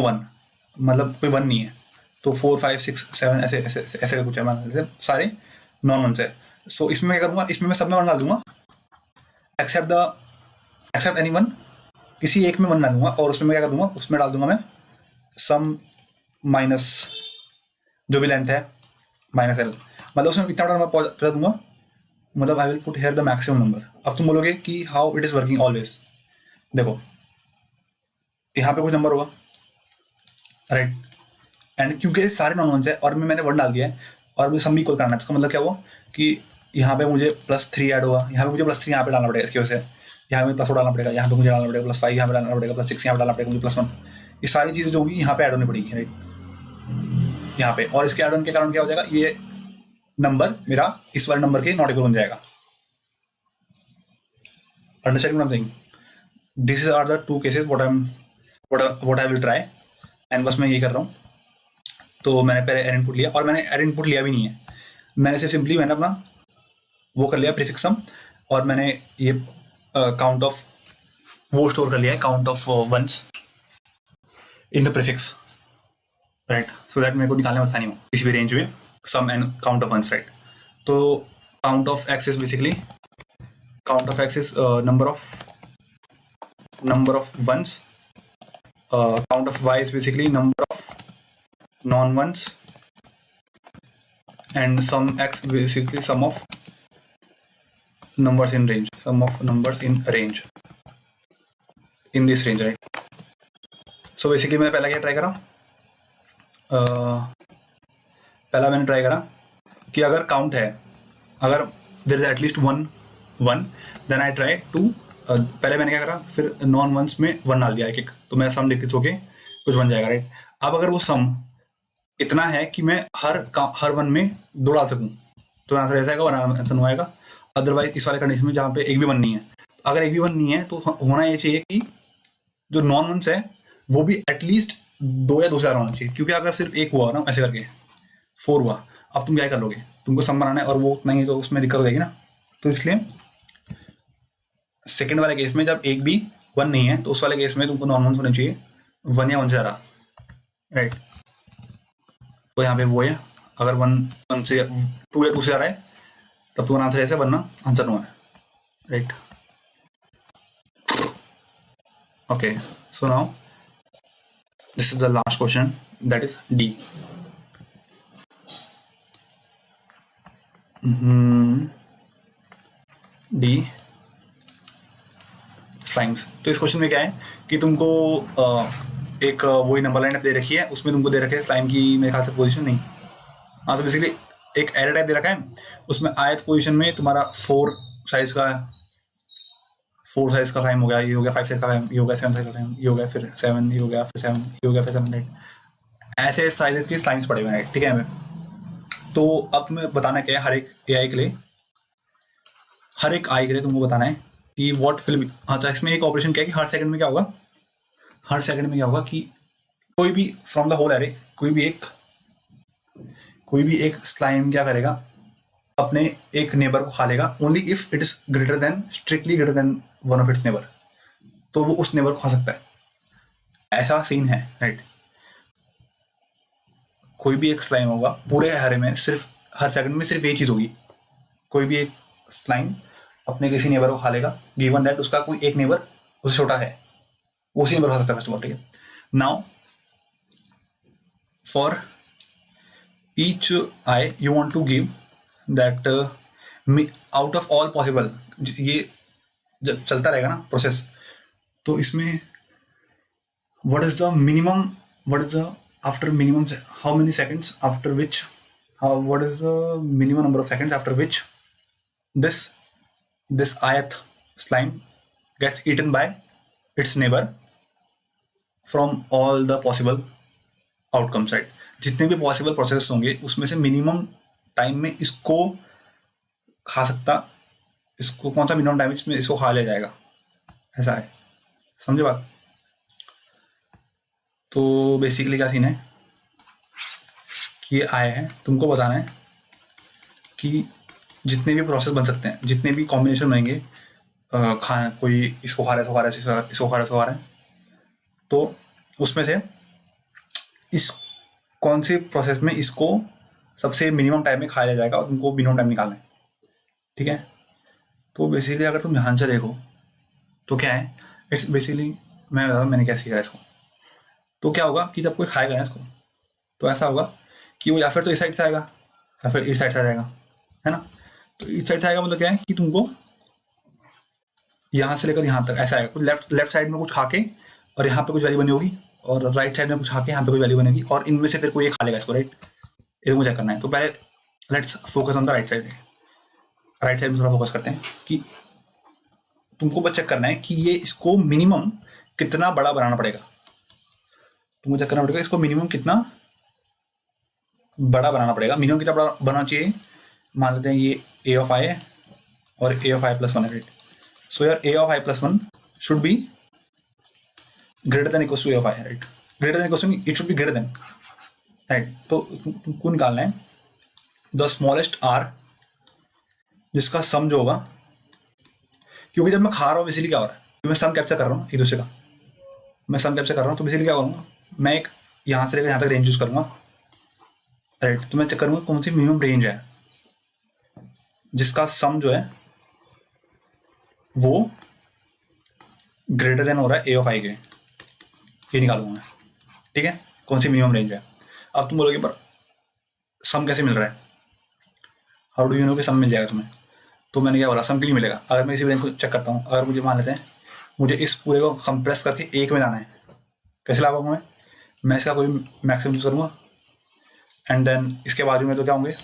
one, मतलब कोई 1 नहीं है, तो 4, 5, 6, 7 ऐसे कुछ है, मान सारे नॉन वन है. सो इसमें क्या करूंगा, इसमें मैं सब में 1 डाल दूंगा एक्सेप्ट एनी वन. किसी एक में 1 डाल दूंगा और उसमें मैं क्या कर दूंगा, उसमें डाल दूंगा मैं सम माइनस जो भी लेंथ है माइनस एल, मतलब उसमें इतना बड़ा मैं दूंगा, मतलब I will put here the maximum number. अब तुम बोलोगे कि how it is working always. देखो यहाँ पे कुछ नंबर होगा, राइट? एंड क्योंकि सारे नॉन वंस है और मैंने 1 डाल दिया है और मुझे सम भी इक्वल करना है, इसका मतलब क्या हुआ कि यहाँ पे मुझे +3 ऐड होगा, यहाँ पे मुझे +3 यहाँ पे डालना पड़ेगा, इसकी वजह से यहाँ पे +4 डालना पड़ेगा, यहाँ पे मुझे डालना पड़ेगा +5 यहाँ पे डालना पड़ेगा, +6 यहाँ पे डालना पड़ेगा मुझे +1. ये सारी चीज़ें जो होंगी यहाँ पे ऐड होनी पड़ेगी, राइट? यहाँ पे. और इसके ऐड होने के कारण क्या हो जाएगा, ये नंबर मेरा इस वाले नंबर के नॉट इक्वल बन जाएगा. Understanding what I am saying? This are the 2 cases what I will try. And बस मैं ये कर रहा हूँ. तो मैंने पहले एरर इनपुट लिया, और मैंने एरर इनपुट लिया भी नहीं है, मैंने सिर्फ सिंपली मैंने अपना वो कर लिया प्रीफिक्स सम, और मैंने ये काउंट ऑफ वो स्टोर कर लिया है, count of ones in the prefix, right? So that मेरे को निकालने में आसानी हो किसी भी रेंज में sum and count of ones, right? तो count of x is basically count of x is number of ones. Count of y is basically number of non-ones, and sum x basically sum of numbers in range, sum of numbers in range, in this range, right? So basically मैंने पहला क्या try करा, पहला मैंने try करा कि अगर count है, अगर there is at least one then I try to, पहले मैंने क्या करा, फिर नॉन वंस में वन डाल दिया एक, तो मेरा सम डिक्रीज होके कुछ बन जाएगा, राइट? अब अगर वो सम इतना है कि मैं हर वन में दो डाल सकूं, तो आंसर ऐसा आएगा और आंसर आएगा। अदरवाइज इस वाले कंडीशन में जहाँ पे एक भी वन नहीं है, अगर एक भी वन नहीं है तो होना ये चाहिए कि जो नॉन वंस है वो भी एटलीस्ट दो या दो से ज़्यादा होना चाहिए, क्योंकि अगर सिर्फ एक हुआ ना ऐसे करके 4 हुआ, अब तुम क्या कर लोगे, तुमको सम बनाना है और वो उतना ही, तो उसमें दिक्कत हो जाएगी ना। तो इसलिए सेकंड वाले केस में जब एक भी वन नहीं है तो उस वाले केस में तुमको नॉन वंस होने चाहिए वन या वन से ज़्यादा, राइट? तो यहाँ पे वो है, अगर वन से टू या टू से ज़्यादा है तब तुम्हारा आंसर ऐसे, वरना आंसर नो है, right? Okay, so now this is the last question, that is D. D slimes. तो इस क्वेश्चन में क्या है कि तुमको एक वही नंबर लाइन दे रखी है, उसमें तुमको दे रखे है स्लाइम की मेरे ख्याल से पोजीशन नहीं, हाँ, तो बेसिकली एक एरे टाइप दे रखा है, उसमें आयत पोजीशन में तुम्हारा 4 साइज का स्लाइम हो गया, ये हो गया 5 साइज का स्लाइम, ये हो गया 7 साइज का स्लाइम, ये हो गया फिर 7, ये हो गया फिर 7, ये हो गया फिर 7, राइट? ऐसे साइजेस के स्लाइम्स पड़े हुए हैं, ठीक है हमें। तो अब तुम्हें बताना क्या है, हर एक आई के लिए तुमको बताना है कि व्हाट फिल्म, अच्छा इसमें एक ऑपरेशन क्या है कि हर सेकंड में क्या होगा कि कोई भी फ्रॉम द होल एरे कोई भी एक स्लाइम क्या करेगा, अपने एक नेबर को खा लेगा, only if it is strictly greater than one of its neighbour, तो वो उस नेबर को खा सकता है, ऐसा सीन है, राइट? कोई भी एक स्लाइम होगा पूरे एरे में, सिर्फ हर सेकंड में सिर्फ एक चीज होगी, कोई भी एक स्लाइम अपने किसी नेबर को खा लेगा, गिवन दैट उसका कोई एक नेबर उससे छोटा है, उसी नेबर खा सकता है फर्स्ट ऑफ ऑल, ठीक है? Now for each I you want to give that out of all possible, ये जब चलता रहेगा ना प्रोसेस, तो इसमें what is the after minimum, how many seconds after which, what is the minimum number of seconds after which this ayat slime gets eaten by its neighbor from all the possible outcomes, right? जितने भी possible process होंगे उसमें से minimum time में इसको खा सकता, इसको कौन सा मिनिमम टाइम इसमें इसको खा लिया जाएगा, ऐसा है, समझे बात? तो बेसिकली क्या सीन है कि ये आए हैं, तुमको बताना है कि जितने भी प्रोसेस बन सकते हैं, जितने भी कॉम्बिनेशन बनेंगे, कोई इसको खा रहा है, इसको खा रहा है, तो उसमें से इस कौन से प्रोसेस में इसको सबसे मिनिमम टाइम में खाया जाएगा और तुमको मिनिमम टाइम निकालना है, ठीक है? तो बेसिकली अगर तुम ध्यान से देखो तो क्या है, इट्स बेसिकली मैं बताऊँ मैंने क्या सीखा इसको। तो क्या होगा कि जब कोई खाएगा ना इसको, तो ऐसा होगा कि वो या फिर तो इस साइड से आएगा या फिर इस साइड से आ जाएगा, है ना? तो इस साइड से आएगा मतलब क्या है कि तुमको यहाँ से लेकर यहाँ तक ऐसा आएगा, कुछ लेफ्ट साइड में कुछ खा के और यहाँ पे कुछ वैल्यू बनी होगी, और राइट साइड में कुछ खा के यहाँ पे कुछ वैल्यू बनेगी, और इनमें से फिर कोई एक खा लेगा इसको, राइट? इसको चेक करना है। तो पहले let's focus on the right side में थोड़ा फोकस करते हैं कि तुमको बस चेक करना है कि ये इसको मिनिमम कितना बड़ा बनाना पड़ेगा, तुमको चेक करना पड़ेगा इसको मिनिमम कितना बड़ा बनाना पड़ेगा। मिनिमम कितना बड़ा बनना चाहिए, मान लेते हैं ये ए ऑफ आई है और A of I plus one है, राइट? सो यार A of I plus one should be greater than equal to A of I, right? Greater than equal to, it should be greater than, right? तो तुमको निकालना है the smallest are, जिसका सम जो होगा, क्योंकि जब मैं खा रहा हूँ बेसिकली क्या हो रहा है, मैं सम कैप्चर कर रहा हूँ एक दूसरे का, मैं सम कैप्चर कर रहा हूँ, तो बेसिकली क्या करूँगा, मैं एक यहाँ से लेकर यहाँ तक रेंज यूज करूँगा, राइट? तो मैं चेक करूँगा कौन सी मिनिमम रेंज है जिसका सम जो है वो ग्रेटर देन हो रहा है ए ऑफ आई के, ये निकालूंगा मैं, ठीक है, कौन सी मिनिमम रेंज है। अब तुम बोलोगे पर सम कैसे मिल रहा है, हाउ डू यू नो कि सम मिल जाएगा तुम्हें। तो मैंने क्या बोला, सम क्यों नहीं मिलेगा। अगर मैं इसी रेंज को चेक करता हूँ, अगर मुझे मान लेते हैं मुझे इस पूरे को कंप्रेस करके एक में लाना है, कैसे ला पाऊंगा मैं इसका कोई मैक्सिमम यूज करूँगा, एंड देन इसके बाजू में तो क्या होंगे,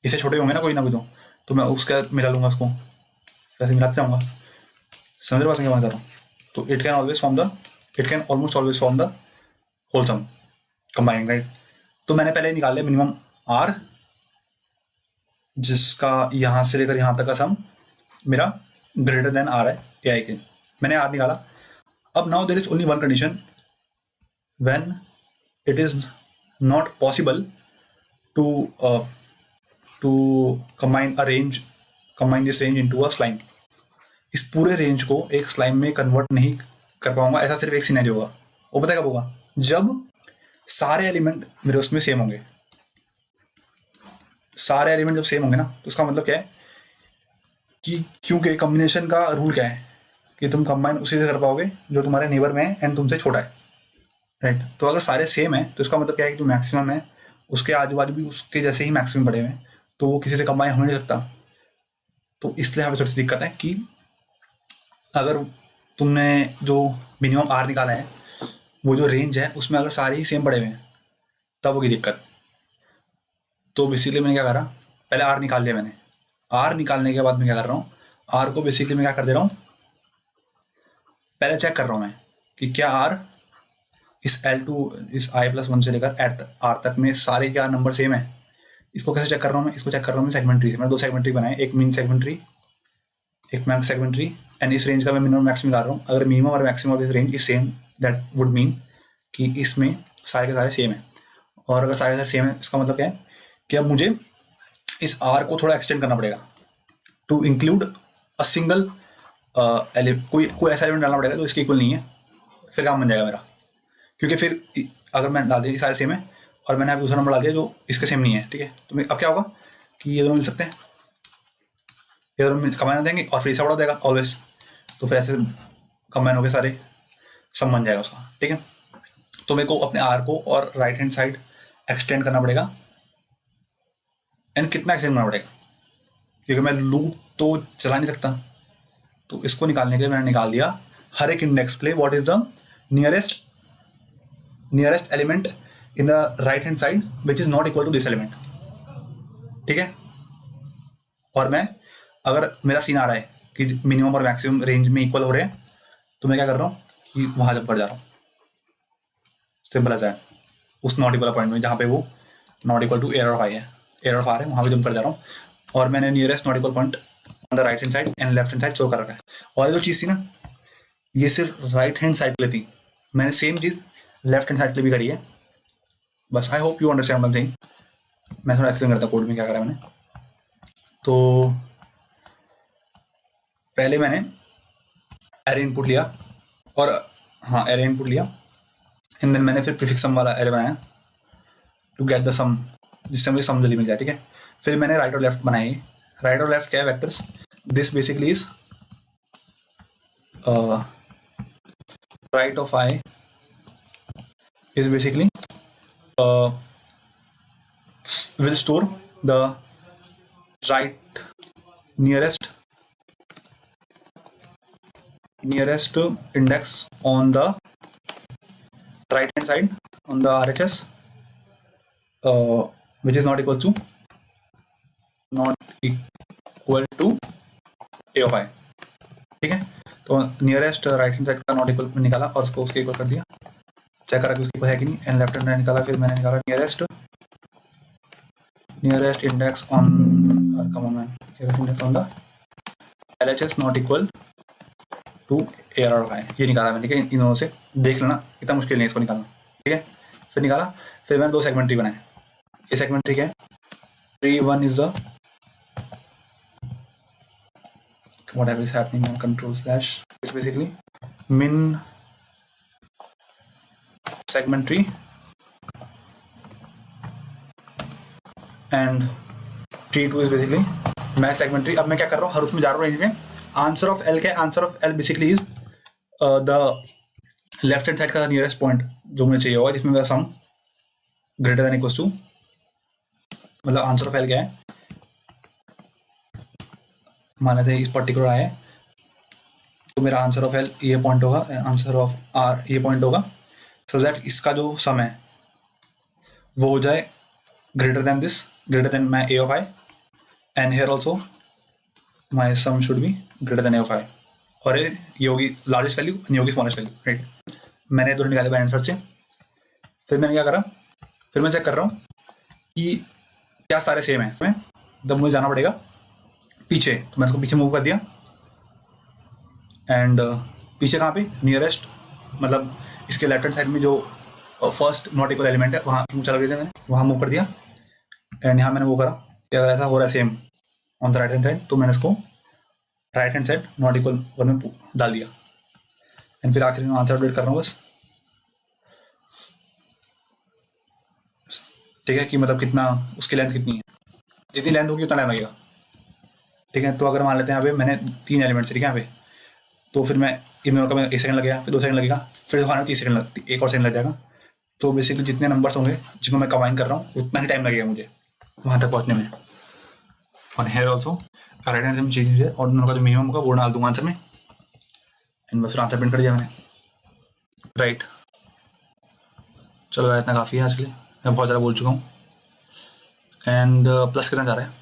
इससे छोटे होंगे ना कोई ना कोई, तो मैं उसका मिला लूंगा, उसको वैसे मिलाते जाऊँगा। समझ रहे बात क्या बात कर रहा हूँ। तो it can almost always form the whole sum combining, right. तो मैंने पहले निकाल लिया मिनिमम आर, जिसका यहाँ से लेकर यहाँ तक का सम मेरा ग्रेटर देन आर है ए आई के, मैंने आर निकाला। अब now there is only one condition, when it is not possible to combine this range into a slime. इस पूरे रेंज को एक स्लाइम में कन्वर्ट नहीं कर पाऊंगा, ऐसा सिर्फ एक सिनेरियो होगा। वो पता कब होगा, जब सारे एलिमेंट मेरे उसमें सेम होंगे। सारे एलिमेंट जब सेम होंगे ना, तो उसका मतलब क्या है कि, क्योंकि कॉम्बिनेशन का रूल क्या है कि तुम कंबाइन उसी से कर पाओगे जो तुम्हारे नेबर में है एंड तुमसे छोटा है, राइट। तो अगर सारे सेम है तो इसका मतलब क्या है कि जो मैक्सिमम है उसके आजू बाजू भी उसके जैसे ही मैक्सिमम बड़े हुए हैं, तो वो किसी से कंबाइन हो नहीं सकता। तो इसलिए यहाँ पे थोड़ी सी दिक्कत है कि अगर तुमने जो मिनिमम आर निकाला है, वो जो रेंज है उसमें अगर सारे ही सेम पड़े हुए हैं तब होगी दिक्कत। तो बेसिकली मैंने क्या करा, पहले आर निकाल लिया मैंने। आर निकालने के बाद मैं क्या कर रहा हूँ, आर को बेसिकली मैं क्या कर दे रहा हूँ, पहले चेक कर रहा हूँ मैं कि क्या आर इस L2 इस i+1 से लेकर आर तक में सारे क्या नंबर सेम है। इसको कैसे चेक कर रहा हूँ मैं, इसको चेक कर रहा हूँ मैं सेगमेंट ट्री से। मैंने दो सेगमेंट ट्री बनाए, एक मिन सेगमेंट ट्री, एक मैक्स सेगमेंट ट्री, एंड इस रेंज का मैं मिनिमम मैक्सिमम निकाल रहा हूँ। अगर मिनिमम और maximum of this range is same, that would mean कि इसमें सारे के सारे सेम है। और अगर सारे के सारे सेम है, इसका मतलब क्या है कि अब मुझे इस आर को थोड़ा एक्सटेंड करना पड़ेगा टू इंक्लूड अ सिंगल कोई ऐसा एलिमेंट डालना पड़ेगा जो इसके इक्वल नहीं है, फिर काम बन जाएगा मेरा। क्योंकि फिर अगर मैं डाल दिया सारे सेम है और मैंने दूसरा नंबर डाल दिया जो इसके सेम नहीं है, ठीक है, तो अब क्या होगा कि ये दोनों मिल सकते हैं, ये दोनों कंबाइन देंगे और फिर ऐसा बढ़ा देगा ऑलवेज, तो फिर ऐसे कंबाइन हो गए सारे, सम बन जाएगा उसका, ठीक है। तो मेरे को अपने आर को और राइट हैंड साइड एक्सटेंड करना पड़ेगा, एंड कितना एक्सटेंड करना पड़ेगा, क्योंकि मैं लूप तो चला नहीं सकता। तो इसको निकालने के लिए मैंने निकाल दिया हर एक इंडेक्स के लिए what is the nearest element in the right hand side which is not equal to this element, ठीक है। और मैं अगर मेरा सीन आ रहा है कि मिनिमम और मैक्सिमम रेंज में इक्वल हो रहे हैं, तो मैं क्या कर रहा हूँ कि वहां जब बढ़ जा रहा हूँ, सिंपल एज दैट, उस नॉट इक्वल पॉइंट में जहाँ पे वो not equal to error of I है, एरर ऑफ आर है, वहां पे जंप कर जा रहा हूँ। और मैंने nearest not equal point on the right hand side and left hand side show कर रखा है। और ये जो चीज़ थी ना, ये सिर्फ राइट हैंड साइड के लिए थी, मैंने सेम चीज़ लेफ्ट हैंड साइड के लिए भी करी है। बस आई hope you understand one thing. मैं थोड़ा एक्सप्लेन करता कोड में क्या करा मैंने। तो पहले मैंने एरे इनपुट लिया, और हाँ एरे इनपुट लिया, एंड देन मैंने फिर प्रीफिक्स सम वाला एरे बनाया टू गेट द सम, जिससे मुझे सम जल्दी मिल जाए, ठीक है। फिर मैंने राइट और लेफ्ट बनाए। राइट और लेफ्ट क्या है, vectors. This basically is right of I is basically will store the right nearest index on the right hand side on the RHS, which is not equal to a of I, ठीक है। तो nearest right hand side का not equal निकाला और उसको उसके equal कर दिया, चेक करा कि उसके इक्वल है कि नहीं, एंड लेफ्ट हैंड निकाला। फिर मैंने निकाला nearest index on the LHS not equal to error of I, ये निकाला मैंने। इन दोनों से देख लेना, इतना मुश्किल नहीं है इसको निकालना, ठीक है। फिर निकाला। फिर मैंने दो सेगमेंट ट्री बनाए। ये सेगमेंट ट्री क्या है, tree one is the whatever is happening on control slash is basically min segment tree, and tree 2 is basically मैं सेगमेंटरी, अब मैं क्या कर रहा हूँ, हर उसमें जा रहा हूँ रेंज में। आंसर ऑफ एल क्या है, answer of L basically is the left hand side का नियरेस्ट पॉइंट जो मुझे चाहिए होगा, जिसमें मेरा sum greater than equals to, मतलब आंसर ऑफ एल क्या है, मान लेते हैं इस पर्टिकुलर आया है, तो मेरा आंसर ऑफ एल ये पॉइंट होगा, आंसर ऑफ आर ये पॉइंट होगा, सो दैट इसका जो सम है वो हो जाए greater than this, greater than my A of I, and here also my sum should be greater than A of I, और ये होगी लार्जेस्ट वैल्यू, ये होगी स्मॉलेस्ट वैल्यू, राइट। मैंने दोनों निकाले बाय आंसर से। फिर मैंने क्या करा, फिर मैं चेक कर रहा हूँ कि क्या सारे सेम है। मैं जब मुझे जाना पड़ेगा पीछे, तो मैं इसको पीछे मूव कर दिया, एंड पीछे कहाँ पे, नियरेस्ट, मतलब इसके लेफ्ट हैंड साइड में जो फर्स्ट नॉट इक्वल एलिमेंट है वहाँ मूव चला दिया मैंने, वहाँ मूव कर दिया, एंड यहाँ मैंने वो करा कि अगर ऐसा हो रहा है same on the right hand side, तो मैंने इसको right hand side not equal one में डाल दिया, एंड फिर आखिर में आंसर अपडेट कर रहा हूँ बस। ठीक है, कि मतलब कितना उसकी लेंथ कितनी है, जितनी लेंथ होगी उतना टाइम लगेगा। ठीक है, तो अगर मान लेते हैं यहाँ पे मैंने 3 एलिमेंट्स है, ठीक है, यहाँ पे, तो फिर मैं इन दोनों का मैं 1 सेकंड लगेगा, फिर 2 सेकंड लगेगा, फिर दिखाने 30 सेकंड, 1 और सेकंड लग जाएगा। तो बेसिकली जितने नंबर्स होंगे जिनको मैं कंबाइन कर रहा हूँ उतना ही टाइम लगेगा मुझे वहाँ तक पहुँचने में। और हेयर ऑल्सो राइट हैंड से चेंज है, और दोनों का जो मिनिमम होगा वो डाल दूंगा आंसर में, एंड बस आंसर प्रिंट कर दिया मैंने, राइट। चलो यार, इतना काफ़ी है आज के लिए, मैं बहुत ज़्यादा बोल चुका हूँ। एंड प्लस कितना जा रहा है,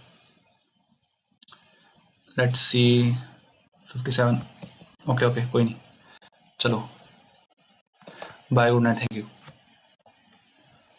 लेट्स सी 57। ओके कोई नहीं, चलो bye, good night, thank you.